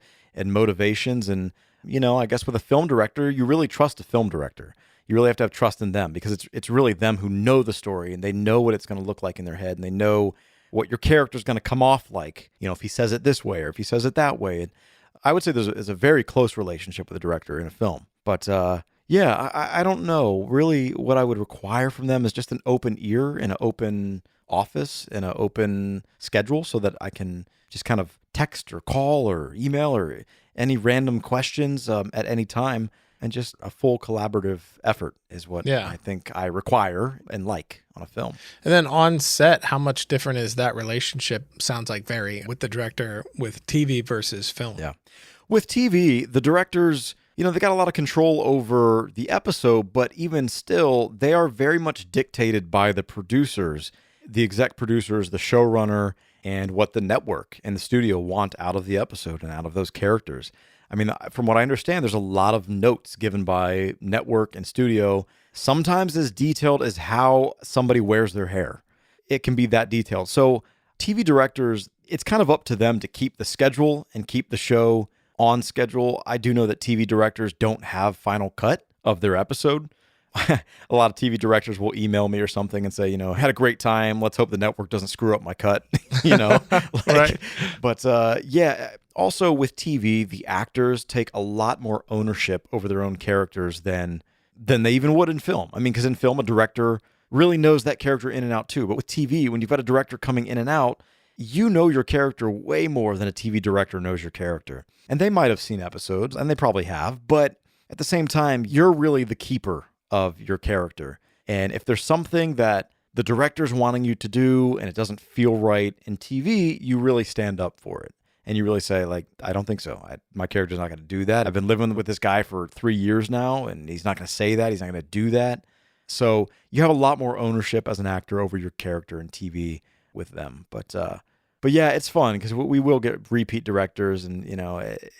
motivations. And, I guess with a film director, you really trust a film director. You really have to have trust in them because it's really them who know the story and they know what it's going to look like in their head and they know what your character is going to come off like, if he says it this way or if he says it that way. And I would say there's a very close relationship with a director in a film. But yeah, I don't know. Really, what I would require from them is just an open ear and an open office and an open schedule so that I can just kind of text or call or email or any random questions at any time. And just a full collaborative effort is what I think I require and like on a film. And then on set, how much different is that relationship? Sounds like very with the director with TV versus film. Yeah. With TV, the directors, they got a lot of control over the episode, but even still, they are very much dictated by the producers, the exec producers, the showrunner, and what the network and the studio want out of the episode and out of those characters. I mean, from what I understand, there's a lot of notes given by network and studio, sometimes as detailed as how somebody wears their hair. It can be that detailed. So TV directors, it's kind of up to them to keep the schedule and keep the show on schedule. I do know that TV directors don't have final cut of their episode. A lot of TV directors will email me or something and say, had a great time. Let's hope the network doesn't screw up my cut, Right. But yeah, also with TV, the actors take a lot more ownership over their own characters than they even would in film. I mean, because in film, a director really knows that character in and out too. But with TV, when you've got a director coming in and out, you know your character way more than a TV director knows your character. And they might have seen episodes, and they probably have, but at the same time, you're really the keeper of your character. And if there's something that the director's wanting you to do and it doesn't feel right in TV, you really stand up for it. And you really say, like, I don't think so. My character's not going to do that. I've been living with this guy for 3 years now, and he's not going to say that. He's not going to do that. So you have a lot more ownership as an actor over your character in TV with them. But yeah, it's fun because we will get repeat directors, and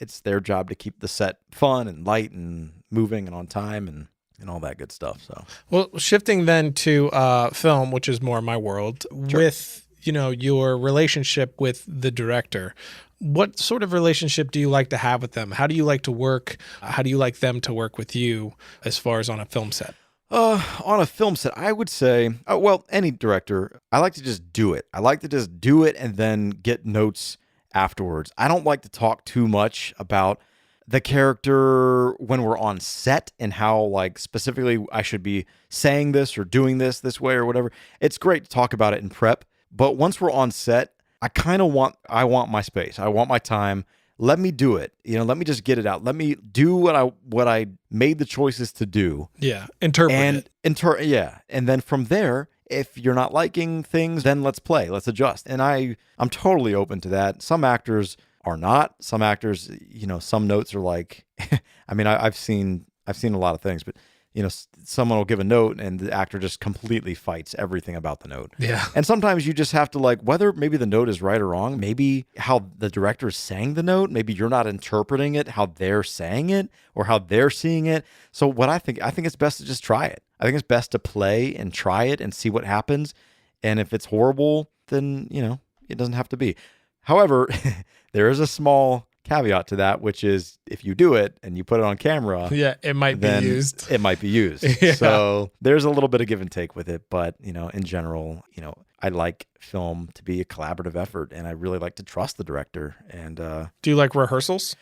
it's their job to keep the set fun and light and moving and on time. And and all that good stuff. So, Well, shifting then to film, which is more my world, with your relationship with the director. What sort of relationship do you like to have with them? How do you like to work? How do you like them to work with you as far as on a film set? On a film set, I would say, well, any director, I like to just do it. I like to just do it and then get notes afterwards. I don't like to talk too much about the character when we're on set and how, like, specifically I should be saying this or doing this way or whatever. It's great to talk about it in prep, but once we're on set, I want my space. I want my time. Let me do it. Let me just get it out. Let me do what I made the choices to do. Yeah, interpret it. Yeah, and then from there, if you're not liking things, then let's play. Let's adjust. And I'm totally open to that. Some actors are not. Some actors, some notes are like, I mean, I've seen a lot of things, but someone will give a note and the actor just completely fights everything about the note. Yeah. And sometimes you just have to, like, whether maybe the note is right or wrong, maybe how the director is saying the note, maybe you're not interpreting it how they're saying it or how they're seeing it. So what I think it's best to just try it. I think it's best to play and try it and see what happens. And if it's horrible, then, it doesn't have to be. However, there is a small caveat to that, which is if you do it and you put it on camera, it might be used. It might be used. Yeah. So there's a little bit of give and take with it, but in general, I like film to be a collaborative effort, and I really like to trust the director. And do you like rehearsals?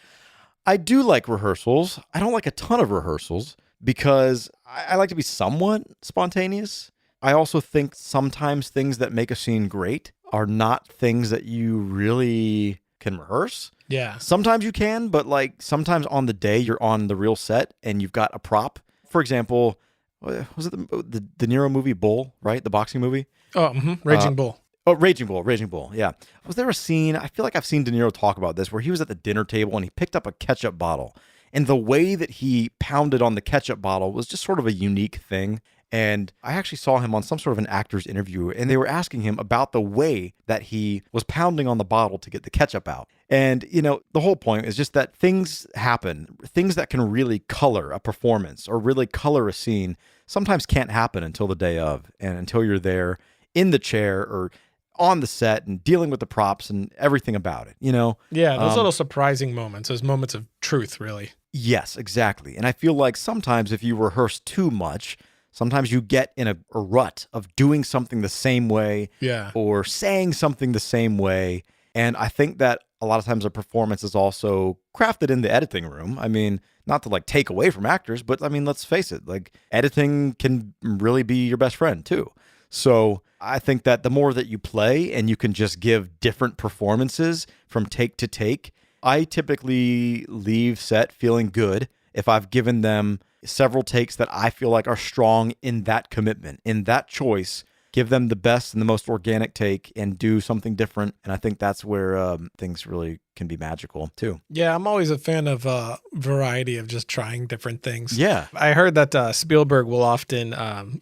I do like rehearsals. I don't like a ton of rehearsals because I like to be somewhat spontaneous. I also think sometimes things that make a scene great are not things that you really can rehearse. Yeah. Sometimes you can, but like sometimes on the day you're on the real set and you've got a prop. For example, was it the De Niro movie Bull, right? The boxing movie? Oh, Raging Bull. Oh, Raging Bull. Yeah. Was there a scene, I feel like I've seen De Niro talk about this, where he was at the dinner table and he picked up a ketchup bottle. And the way that he pounded on the ketchup bottle was just sort of a unique thing. And I actually saw him on some sort of an actor's interview, and they were asking him about the way that he was pounding on the bottle to get the ketchup out. And, the whole point is just that things happen, things that can really color a performance or really color a scene sometimes can't happen until the day of, and until you're there in the chair or on the set and dealing with the props and everything about it, Yeah, those little surprising moments, those moments of truth, really. Yes, exactly. And I feel like sometimes if you rehearse too much, sometimes you get in a rut of doing something the same way, or saying something the same way. And I think that a lot of times a performance is also crafted in the editing room. I mean, not to like take away from actors, but I mean, let's face it, like editing can really be your best friend too. So I think that the more that you play and you can just give different performances from take to take, I typically leave set feeling good if I've given them several takes that I feel like are strong in that commitment, in that choice. Give them the best and the most organic take and do something different. And I think that's where things really can be magical too. Yeah, I'm always a fan of variety, of just trying different things. Yeah. I heard that Spielberg will often,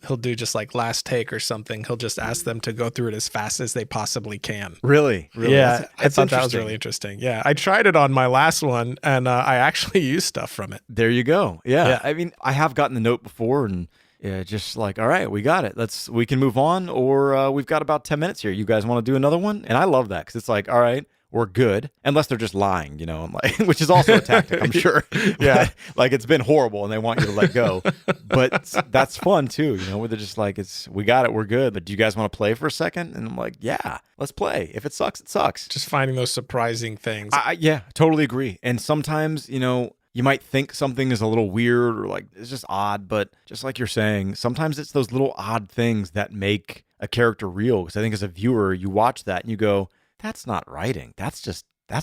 he'll do just like last take or something. He'll just ask them to go through it as fast as they possibly can. Really? Yeah, That's I thought that was really interesting. Yeah, I tried it on my last one, and I actually used stuff from it. There you go. Yeah. I mean, I have gotten the note before, and just like, all right, we got it. We can move on, or we've got about 10 minutes here. You guys want to do another one? And I love that because it's like, all right, we're good, unless they're just lying, I'm like, which is also a tactic, I'm sure. Yeah, like it's been horrible and they want you to let go, but that's fun too, where they're just like, we got it, we're good. But do you guys want to play for a second? And I'm like, yeah, let's play. If it sucks, it sucks. Just finding those surprising things. Yeah, totally agree. And sometimes, you might think something is a little weird or like it's just odd, but just like you're saying, sometimes it's those little odd things that make a character real. Because I think as a viewer, you watch that and you go, that's not writing. That's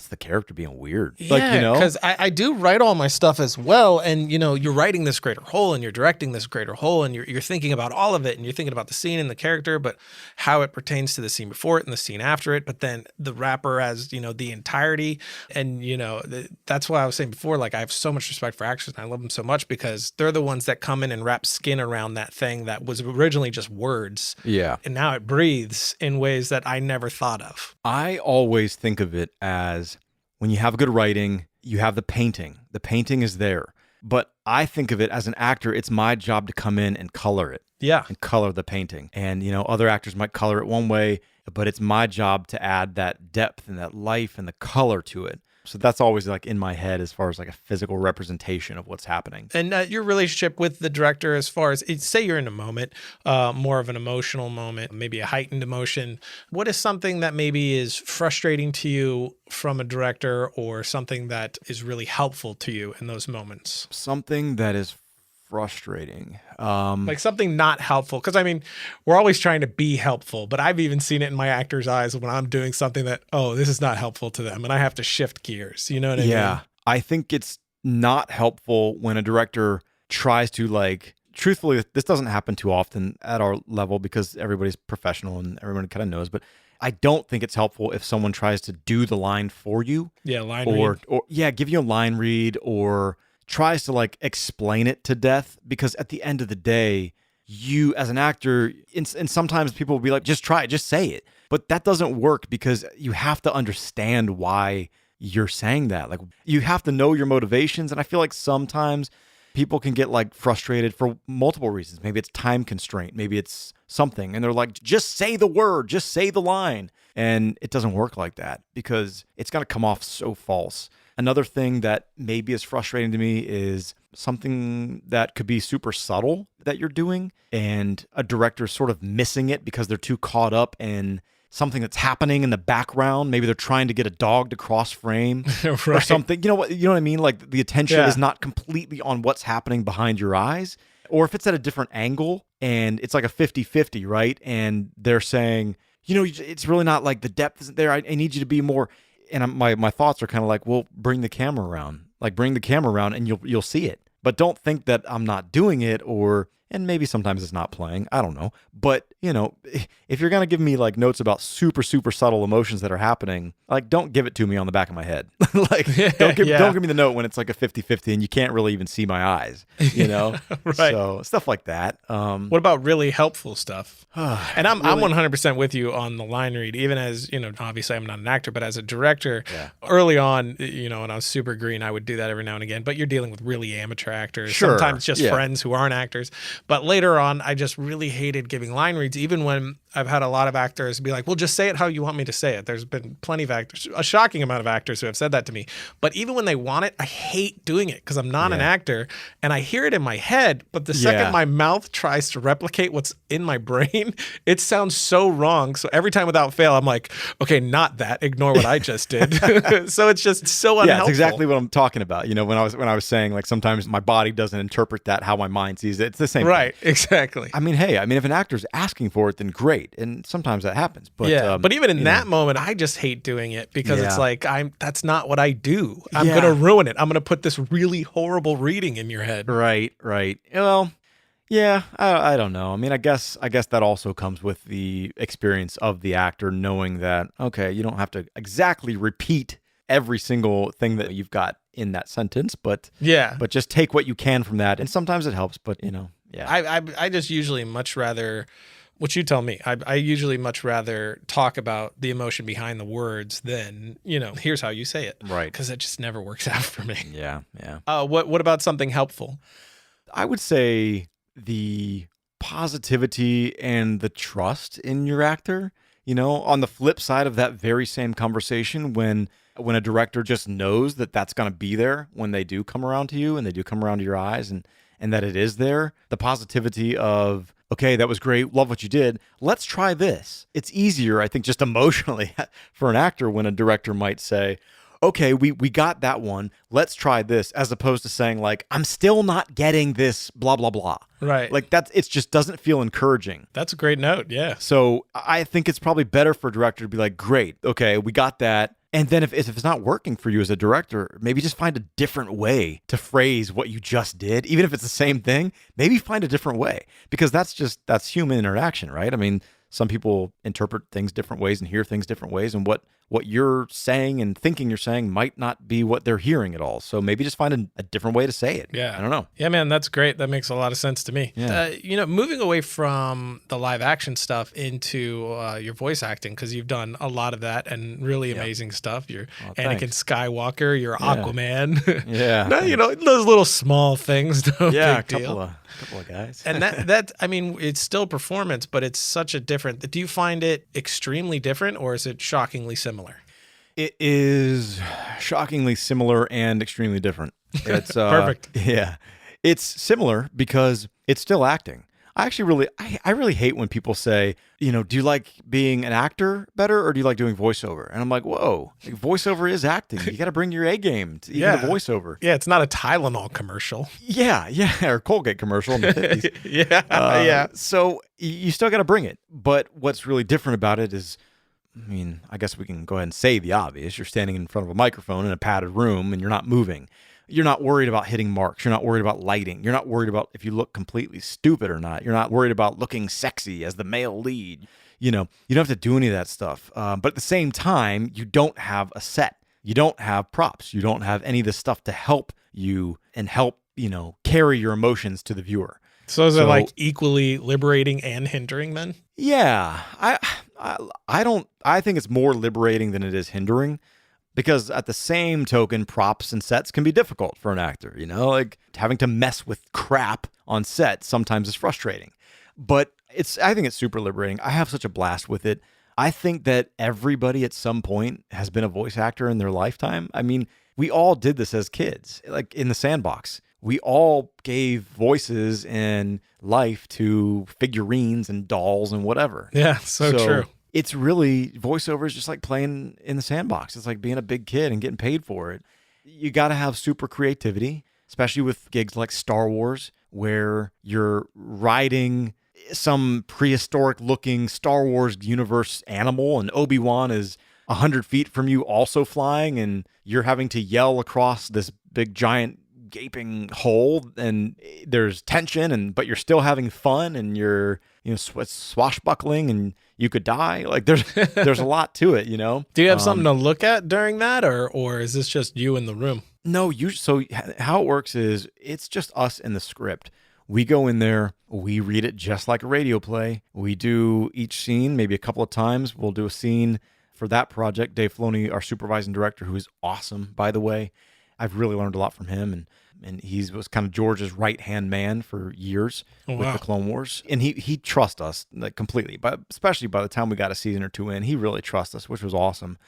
the character being weird. Yeah, because I do write all my stuff as well. And, you're writing this greater whole and you're directing this greater whole and you're thinking about all of it and you're thinking about the scene and the character, but how it pertains to the scene before it and the scene after it. But then the wrapper as, the entirety. And, that's why I was saying before, like I have so much respect for actors and I love them so much because they're the ones that come in and wrap skin around that thing that was originally just words. Yeah. And now it breathes in ways that I never thought of. I always think of it as when you have good writing, you have the painting. The painting is there. But I think of it as an actor, it's my job to come in and color it. Yeah. And color the painting. And, other actors might color it one way, but it's my job to add that depth and that life and the color to it. So that's always like in my head as far as like a physical representation of what's happening. And your relationship with the director, as far as, say you're in a moment, more of an emotional moment, maybe a heightened emotion. What is something that maybe is frustrating to you from a director, or something that is really helpful to you in those moments? Something that is frustrating. Like something not helpful. Because I mean, we're always trying to be helpful, but I've even seen it in my actors' eyes when I'm doing something that, this is not helpful to them, and I have to shift gears. You know what I mean? Yeah. I think it's not helpful when a director tries to truthfully, this doesn't happen too often at our level because everybody's professional and everyone kind of knows, but I don't think it's helpful if someone tries to do the line for you. Yeah, line read. Or give you a line read, or tries to explain it to death, because at the end of the day, you as an actor, and sometimes people will be like, just try it, just say it. But that doesn't work, because you have to understand why you're saying that. Like, you have to know your motivations. And I feel like sometimes people can get frustrated for multiple reasons. Maybe it's time constraint. Maybe it's something. And they're like, just say the word, just say the line. And it doesn't work like that, because it's going to come off so false. Another thing that maybe is frustrating to me is something that could be super subtle that you're doing, and a director's sort of missing it because they're too caught up in something that's happening in the background. Maybe they're trying to get a dog to cross frame Right. or something. You know what I mean? Like, the attention Yeah. is not completely on what's happening behind your eyes. Or if it's at a different angle and it's like a 50-50, right? And they're saying, it's really not like the depth isn't there. I need you to be more. And my thoughts are kind of like, well, bring the camera around. Bring the camera around and you'll see it. But don't think that I'm not doing it, and maybe sometimes it's not playing. I don't know. But, if you're going to give me notes about super, super subtle emotions that are happening, don't give it to me on the back of my head. Don't give me the note when it's like a 50-50 and you can't really even see my eyes, Right. So stuff like that. What about really helpful stuff? And I'm 100% with you on the line read, even as, obviously I'm not an actor, but as a director, early on, when I was super green, I would do that every now and again. But you're dealing with really amateur actors, Sure. sometimes just friends who aren't actors. But later on, I just really hated giving line reads, even when I've had a lot of actors be like, well, just say it how you want me to say it. There's been plenty of actors, a shocking amount of actors who have said that to me. But even when they want it, I hate doing it because I'm not an actor and I hear it in my head. But the second my mouth tries to replicate what's in my brain, it sounds so wrong. So every time without fail, I'm like, okay, not that. Ignore what I just did. So it's just so unhelpful. Yeah, it's exactly what I'm talking about. When I was saying sometimes my body doesn't interpret that how my mind sees it. It's the same right, thing. Exactly. I mean, if an actor's asking for it, then great. And sometimes that happens. But but even in that moment, I just hate doing it because it's like that's not what I do. I'm Yeah. gonna ruin it. I'm gonna put this really horrible reading in your head. Right. Well, yeah, I don't know. I mean, I guess that also comes with the experience of the actor, knowing that, okay, you don't have to exactly repeat every single thing that you've got in that sentence, but just take what you can from that. And sometimes it helps, but I just usually much rather, what you tell me, I usually much rather talk about the emotion behind the words than, here's how you say it. Right. Because it just never works out for me. Yeah. What about something helpful? I would say the positivity and the trust in your actor. On the flip side of that very same conversation, when a director just knows that that's going to be there when they do come around to you and they do come around to your eyes, and that it is there, the positivity of, okay, that was great, love what you did, let's try this. It's easier, I think, just emotionally for an actor when a director might say, okay, we got that one, let's try this, as opposed to saying I'm still not getting this, blah, blah, blah. Right. It just doesn't feel encouraging. That's a great note, yeah. So I think it's probably better for a director to be like, great, okay, we got that. And then if it's not working for you as a director, maybe just find a different way to phrase what you just did. Even if it's the same thing, maybe find a different way, because that's human interaction, right? I mean, some people interpret things different ways and hear things different ways. And what what you're saying and thinking you're saying might not be what they're hearing at all. So maybe just find a different way to say it. Yeah. I don't know. Yeah, man, that's great. That makes a lot of sense to me. Yeah. Moving away from the live action stuff into your voice acting, because you've done a lot of that and really amazing stuff. Your Anakin Skywalker, your Aquaman. Yeah. Those little small things. No big deal. A couple of guys. And that I mean, it's still performance, but it's such a different. Do you find it extremely different, or is it shockingly similar? It is shockingly similar and extremely different. It's Perfect. Yeah. It's similar because it's still acting. I really hate when people say, do you like being an actor better or do you like doing voiceover? And I'm like, whoa, voiceover is acting. You got to bring your A game to even the voiceover. Yeah, it's not a Tylenol commercial. Yeah, or Colgate commercial in the 50s. Yeah. So you still got to bring it. But what's really different about it is, I guess we can go ahead and say the obvious. You're standing in front of a microphone in a padded room and you're not moving. You're not worried about hitting marks. You're not worried about lighting. You're not worried about if you look completely stupid or not. You're not worried about looking sexy as the male lead. You don't have to do any of that stuff. But at the same time, you don't have a set. You don't have props. You don't have any of this stuff to help you and help, carry your emotions to the viewer. So is it like equally liberating and hindering then? Yeah. I think it's more liberating than it is hindering. Because at the same token, props and sets can be difficult for an actor, like having to mess with crap on set sometimes is frustrating. But I think it's super liberating. I have such a blast with it. I think that everybody at some point has been a voice actor in their lifetime. We all did this as kids, like in the sandbox. We all gave voices and life to figurines and dolls and whatever. Yeah, so true. It's really, voiceover is just like playing in the sandbox. It's like being a big kid and getting paid for it. You got to have super creativity, especially with gigs like Star Wars, where you're riding some prehistoric looking Star Wars universe animal and Obi-Wan is 100 feet from you also flying and you're having to yell across this big giant gaping hole and there's tension but you're still having fun and you're swashbuckling and you could die. Like there's a lot to it, Do you have something to look at during that or is this just you in the room? No, so how it works is it's just us in the script. We go in there, we read it just like a radio play. We do each scene maybe a couple of times. We'll do a scene for that project. Dave Filoni, our supervising director, who is awesome, by the way. I've really learned a lot from him, and he was kind of George's right-hand man for years with the Clone Wars. And he trusts us completely, but especially by the time we got a season or two in, he really trusts us, which was awesome.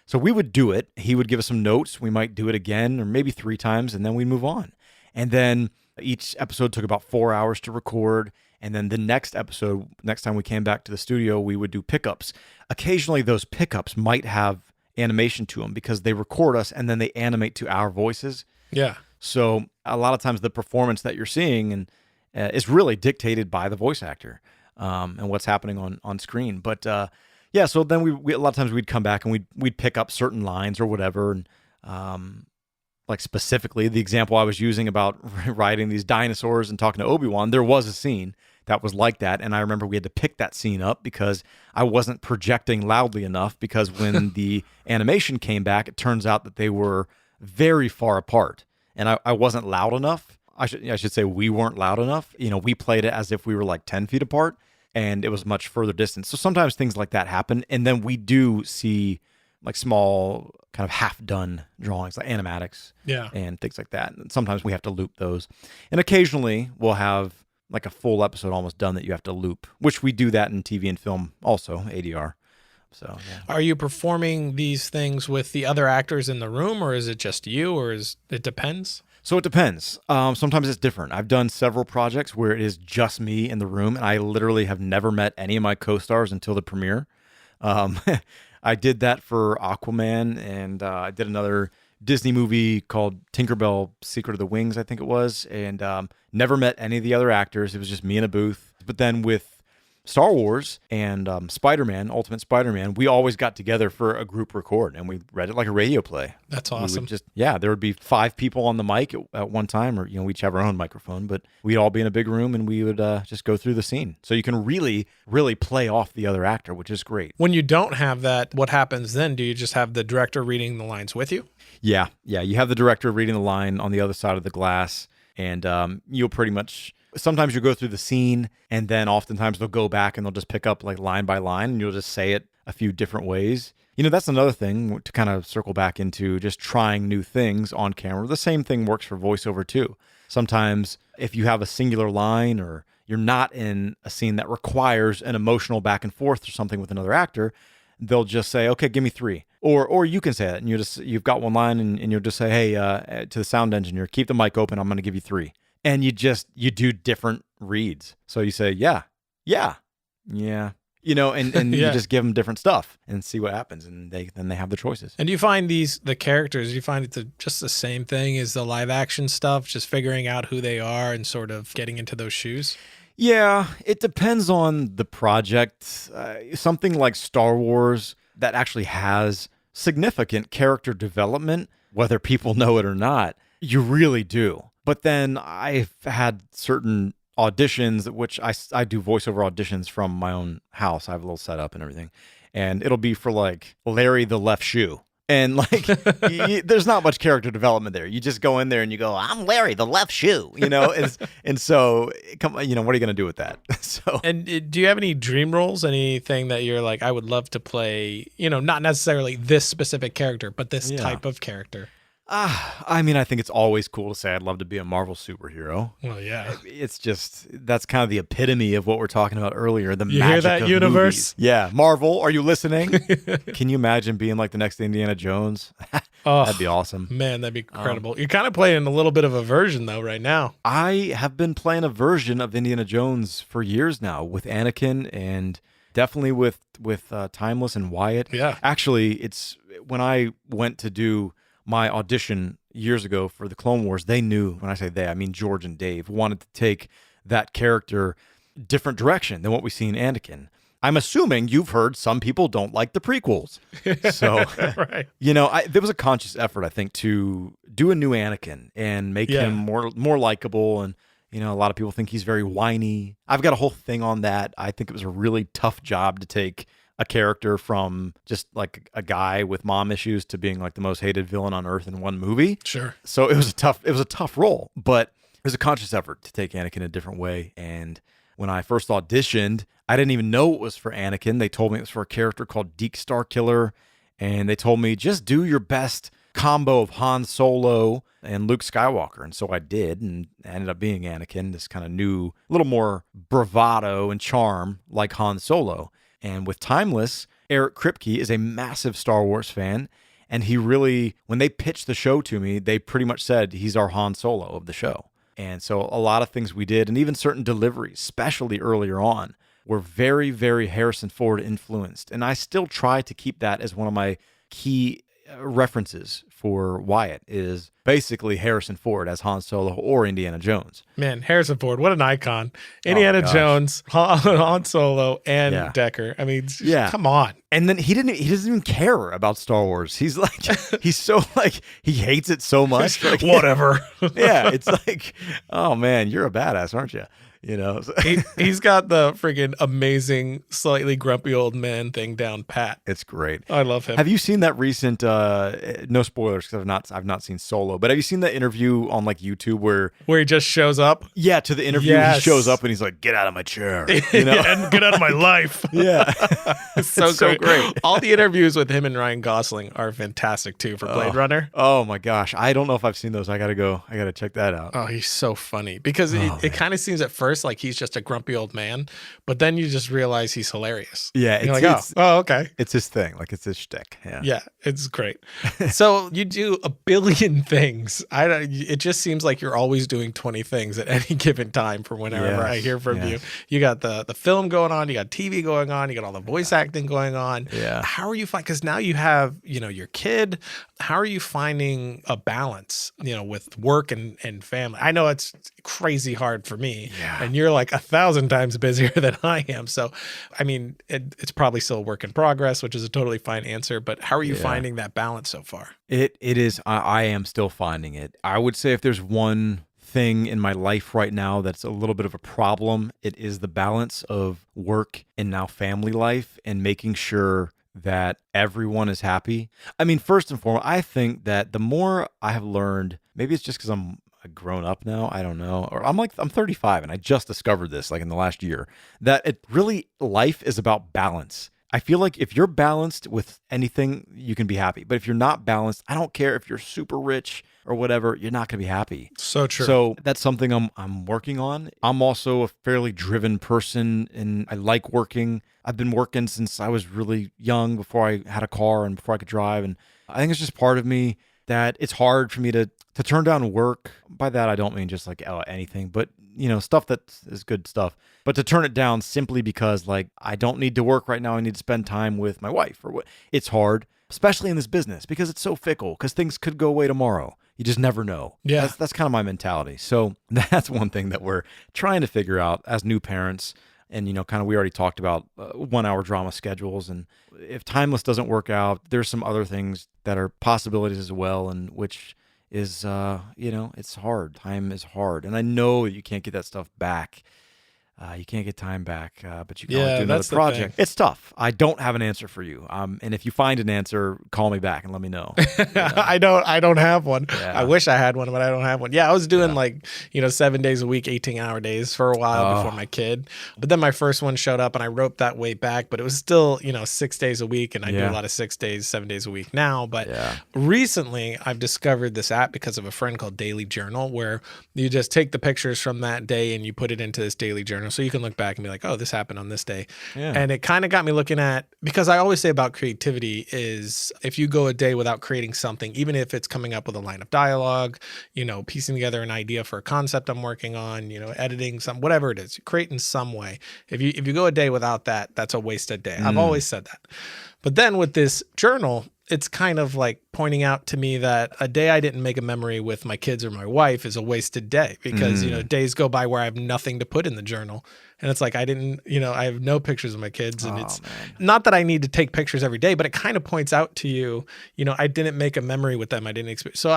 So we would do it. He would give us some notes. We might do it again or maybe 3 times, and then we'd move on. And then each episode took about 4 hours to record. And then the next time we came back to the studio, we would do pickups. Occasionally, those pickups might have animation to them because they record us and then they animate to our voices. Yeah. So a lot of times the performance that you're seeing is really dictated by the voice actor and what's happening on screen. But so then we a lot of times we'd come back and we'd pick up certain lines or whatever. And like specifically the example I was using about riding these dinosaurs and talking to Obi-Wan, there was a scene that was like that. And I remember we had to pick that scene up because I wasn't projecting loudly enough because when the animation came back, it turns out that they were very far apart and I wasn't loud enough. I should say we weren't loud enough. We played it as if we were like 10 feet apart and it was much further distance. So sometimes things like that happen. And then we do see like small kind of half-done drawings, like animatics and things like that. And sometimes we have to loop those. And occasionally we'll have like a full episode almost done that you have to loop, which we do that in TV and film also, ADR. So, yeah. Are you performing these things with the other actors in the room or is it just you or it depends? So it depends. Sometimes it's different. I've done several projects where it is just me in the room and I literally have never met any of my co-stars until the premiere. I did that for Aquaman and I did another Disney movie called Tinkerbell Secret of the Wings, I think it was, and never met any of the other actors. It was just me in a booth. But then with Star Wars and Spider-Man, Ultimate Spider-Man, we always got together for a group record, and we read it like a radio play. That's We awesome. would just, there would be 5 people on the mic at one time, or we each have our own microphone, but we'd all be in a big room and we would just go through the scene. So you can really, really play off the other actor, which is great. When you don't have that, what happens then? Do you just have the director reading the lines with you? Yeah. You have the director reading the line on the other side of the glass, and you'll pretty much. Sometimes you go through the scene, and then oftentimes they'll go back and they'll just pick up like line by line, and you'll just say it a few different ways. That's another thing to kind of circle back into, just trying new things on camera. The same thing works for voiceover too. Sometimes if you have a singular line, or you're not in a scene that requires an emotional back and forth or something with another actor, they'll just say, okay, give me 3. Or you can say it, and you've got one line, and you'll just say, hey, to the sound engineer, keep the mic open, I'm going to give you 3. And you do different reads. So you say, yeah, and you just give them different stuff and see what happens. And then they have the choices. And do you find the characters, you find it's just the same thing as the live action stuff, just figuring out who they are and sort of getting into those shoes? Yeah, it depends on the project. Something like Star Wars that actually has significant character development, whether people know it or not, you really do. But then I've had certain auditions, which I do voiceover auditions from my own house. I have a little setup and everything. And it'll be for like Larry the Left Shoe. And like, there's not much character development there. You just go in there and you go, I'm Larry the Left Shoe, and so, what are you going to do with that? So. And do you have any dream roles, anything that you're like, I would love to play, not necessarily this specific character, but this type of character? I think it's always cool to say I'd love to be a Marvel superhero. Well, yeah. It's just, that's kind of the epitome of what we're talking about earlier. The You magic hear that, of universe? Movies. Yeah. Marvel, are you listening? Can you imagine being like the next Indiana Jones? That'd be awesome. Man, that'd be incredible. You're kind of playing a little bit of a version though right now. I have been playing a version of Indiana Jones for years now with Anakin, and definitely with Timeless and Wyatt. Yeah. Actually, it's when I went to do my audition years ago for the Clone Wars, they knew, when I say they, I mean George and Dave, wanted to take that character different direction than what we see in Anakin. I'm assuming you've heard some people don't like the prequels. So, right. There was a conscious effort, I think, to do a new Anakin and make him more likable. And, a lot of people think he's very whiny. I've got a whole thing on that. I think it was a really tough job to take a character from just like a guy with mom issues to being like the most hated villain on earth in one movie. Sure. So it was a tough role, but it was a conscious effort to take Anakin a different way. And when I first auditioned, I didn't even know it was for Anakin. They told me it was for a character called Deke Starkiller, and they told me just do your best combo of Han Solo and Luke Skywalker. And so I did, and ended up being Anakin, this kind of new, a little more bravado and charm like Han Solo. And with Timeless, Eric Kripke is a massive Star Wars fan, and he really, when they pitched the show to me, they pretty much said he's our Han Solo of the show. And so a lot of things we did, and even certain deliveries, especially earlier on, were very, very Harrison Ford influenced. And I still try to keep that as one of my key references for Wyatt, is basically Harrison Ford as Han Solo or Indiana Jones. Man, Harrison Ford, what an icon. Indiana Jones, Han Solo, and Decker. I mean, come on. And then he doesn't even care about Star Wars. He's like, he's so like, he hates it so much. Like, whatever. Yeah, it's like, oh man, you're a badass, aren't you? He's got the freaking amazing, slightly grumpy old man thing down pat. It's great. I love him. Have you seen that recent? No spoilers, because I've not seen Solo. But have you seen that interview on like YouTube where he just shows up? Yeah, to the interview, he shows up and he's like, "Get out of my chair," and get out of my life. Yeah, it's so great. All the interviews with him and Ryan Gosling are fantastic too for Blade Runner. Oh my gosh, I don't know if I've seen those. I gotta check that out. Oh, he's so funny because it kind of seems at first like he's just a grumpy old man, but then you just realize he's hilarious. Yeah, you're like, oh, okay. It's his thing, like it's his shtick. Yeah, it's great. So you do a billion things. It just seems like you're always doing 20 things at any given time. For whenever I hear from you, you got the film going on, you got TV going on, you got all the voice acting going on. Yeah. How are you finding? Because now you have your kid. How are you finding a balance? With work and family. I know it's crazy hard for me. Yeah. and you're like 1,000 times busier than I am. So, I mean, it's probably still a work in progress, which is a totally fine answer. But how are you finding that balance so far? It is. I am still finding it. I would say if there's one thing in my life right now that's a little bit of a problem, it is the balance of work and now family life and making sure that everyone is happy. I mean, first and foremost, I think that the more I have learned, maybe it's just because I'm grown up now, I don't know, or I'm 35 and I just discovered this like in the last year, that it really, life is about balance. I feel like if you're balanced with anything, you can be happy. But if you're not balanced, I don't care if you're super rich or whatever, you're not going to be happy. So true. So that's something I'm working on. I'm also a fairly driven person and I like working. I've been working since I was really young, before I had a car and before I could drive. And I think it's just part of me that it's hard for me to turn down work. By that, I don't mean just like anything, but stuff that is good stuff. But to turn it down simply because like I don't need to work right now, I need to spend time with my wife or what. It's hard, especially in this business because it's so fickle, because things could go away tomorrow. You just never know. Yeah. That's kind of my mentality. So that's one thing that we're trying to figure out as new parents. And, kind of we already talked about 1 hour drama schedules. And if Timeless doesn't work out, there's some other things that are possibilities as well, and which is, it's hard. Time is hard. And I know you can't get that stuff back. You can't get time back, but you can always do another project. It's tough. I don't have an answer for you. And if you find an answer, call me back and let me know. I don't have one. Yeah. I wish I had one, but I don't have one. Yeah, I was doing 7 days a week, 18-hour days for a while before my kid. But then my first one showed up and I roped that way back, but it was still, 6 days a week. And I do a lot of 6 days, 7 days a week now. But recently I've discovered this app because of a friend called Daily Journal, where you just take the pictures from that day and you put it into this daily journal. So you can look back and be like, oh, this happened on this day. Yeah. And it kind of got me looking at, because I always say about creativity is if you go a day without creating something, even if it's coming up with a line of dialogue, piecing together an idea for a concept I'm working on, editing some, whatever it is, you create in some way. If you go a day without that, that's a wasted day. I've always said that. But then with this journal, it's kind of like pointing out to me that a day I didn't make a memory with my kids or my wife is a wasted day, because, days go by where I have nothing to put in the journal. And it's like, I have no pictures of my kids, and it's not that I need to take pictures every day, but it kind of points out to you, I didn't make a memory with them. I didn't experience. So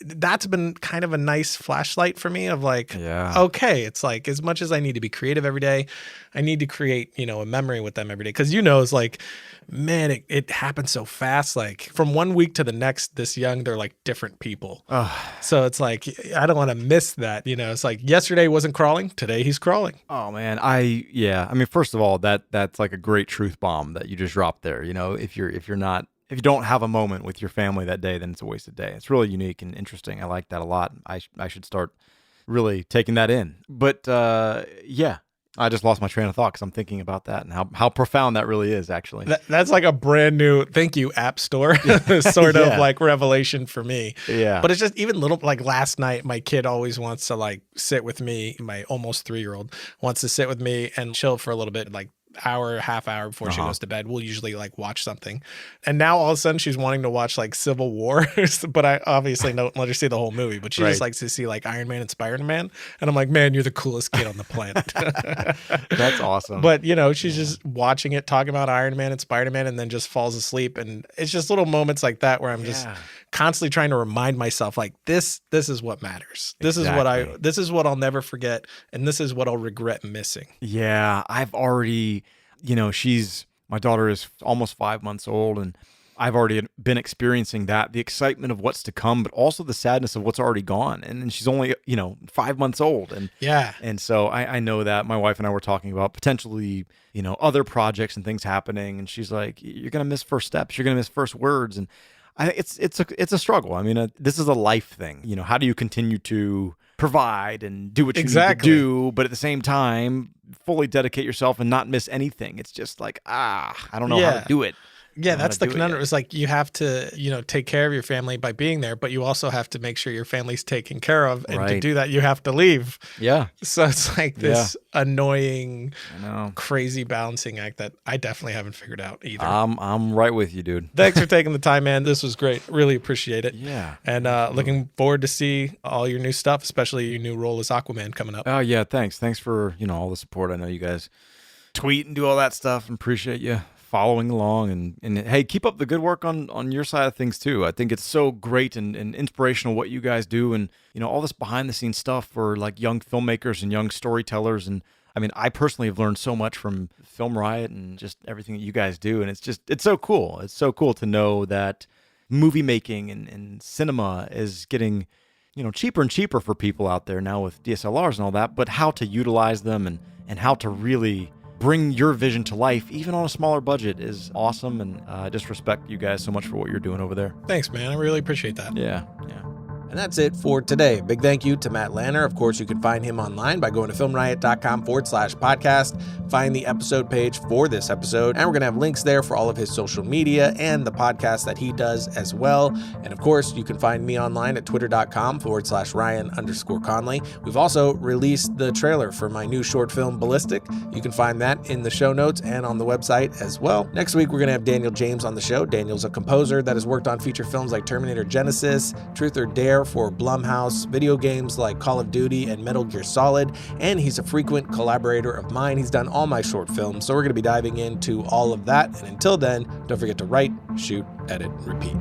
that's been kind of a nice flashlight for me of like, okay, it's like, as much as I need to be creative every day, I need to create, a memory with them every day. Cause it's like, man, it happens so fast. Like from one week to the next, this young, they're like different people. So it's like, I don't want to miss that. It's like yesterday wasn't crawling. Today he's crawling. Oh man. I mean, first of all, that's like a great truth bomb that you just dropped there. If you don't have a moment with your family that day, then it's a wasted day. It's really unique and interesting. I like that a lot. I should start really taking that in. But I just lost my train of thought because I'm thinking about that and how profound that really is, actually. That's like a brand new, thank you, App Store sort of like revelation for me. Yeah. But it's just even little, like last night, my kid always wants to like sit with me. My almost 3-year-old wants to sit with me and chill for a little bit, like half hour before she goes to bed. We'll usually like watch something. And now all of a sudden she's wanting to watch like Civil War, but I obviously don't let her see the whole movie, but she just likes to see like Iron Man and Spider-Man. And I'm like, man, you're the coolest kid on the planet. That's awesome. But she's just watching it, talking about Iron Man and Spider-Man, and then just falls asleep. And it's just little moments like that where I'm just constantly trying to remind myself like this is what matters. This is what I'll never forget. And this is what I'll regret missing. Yeah. I've already, my daughter is almost 5 months old, and I've already been experiencing the excitement of what's to come, but also the sadness of what's already gone. And she's only, 5 months old. And so I know that my wife and I were talking about potentially, other projects and things happening. And she's like, you're going to miss first steps. You're going to miss first words. And it's a struggle. I mean, this is a life thing. How do you continue to provide and do what you need to do, but at the same time, fully dedicate yourself and not miss anything? It's just like, I don't know how to do it. Yeah, I'm that's gonna the do it conundrum. yet. It's like you have to, take care of your family by being there, but you also have to make sure your family's taken care of. And to Right. do that, you have to leave. Yeah, So it's like this annoying, I know. crazy balancing act that I definitely haven't figured out either. I'm right with you, dude. Thanks for taking the time, man. This was great. Really appreciate it. Yeah. And looking forward to see all your new stuff, especially your new role as Aquaman coming up. Oh yeah, thanks. Thanks for, all the support. I know you guys tweet and do all that stuff, and appreciate you following along, and hey, keep up the good work on your side of things too. I think it's so great and inspirational what you guys do, and all this behind the scenes stuff for like young filmmakers and young storytellers. And I mean, I personally have learned so much from Film Riot and just everything that you guys do, and it's so cool. It's so cool to know that movie making and cinema is getting cheaper and cheaper for people out there now with DSLRs and all that, but how to utilize them and how to really bring your vision to life, even on a smaller budget, is awesome. And I just respect you guys so much for what you're doing over there. Thanks, man. I really appreciate that. Yeah. And that's it for today. Big thank you to Matt Lanter. Of course, you can find him online by going to filmriot.com/podcast. Find the episode page for this episode. And we're going to have links there for all of his social media and the podcast that he does as well. And of course, you can find me online at twitter.com/Ryan_Conley. We've also released the trailer for my new short film, BALLiSTIC. You can find that in the show notes and on the website as well. Next week, we're going to have Daniel James on the show. Daniel's a composer that has worked on feature films like Terminator Genesis, Truth or Dare for Blumhouse, video games like Call of Duty and Metal Gear Solid, and he's a frequent collaborator of mine. He's done all my short films, so we're going to be diving into all of that. And until then, don't forget to write, shoot, edit, repeat.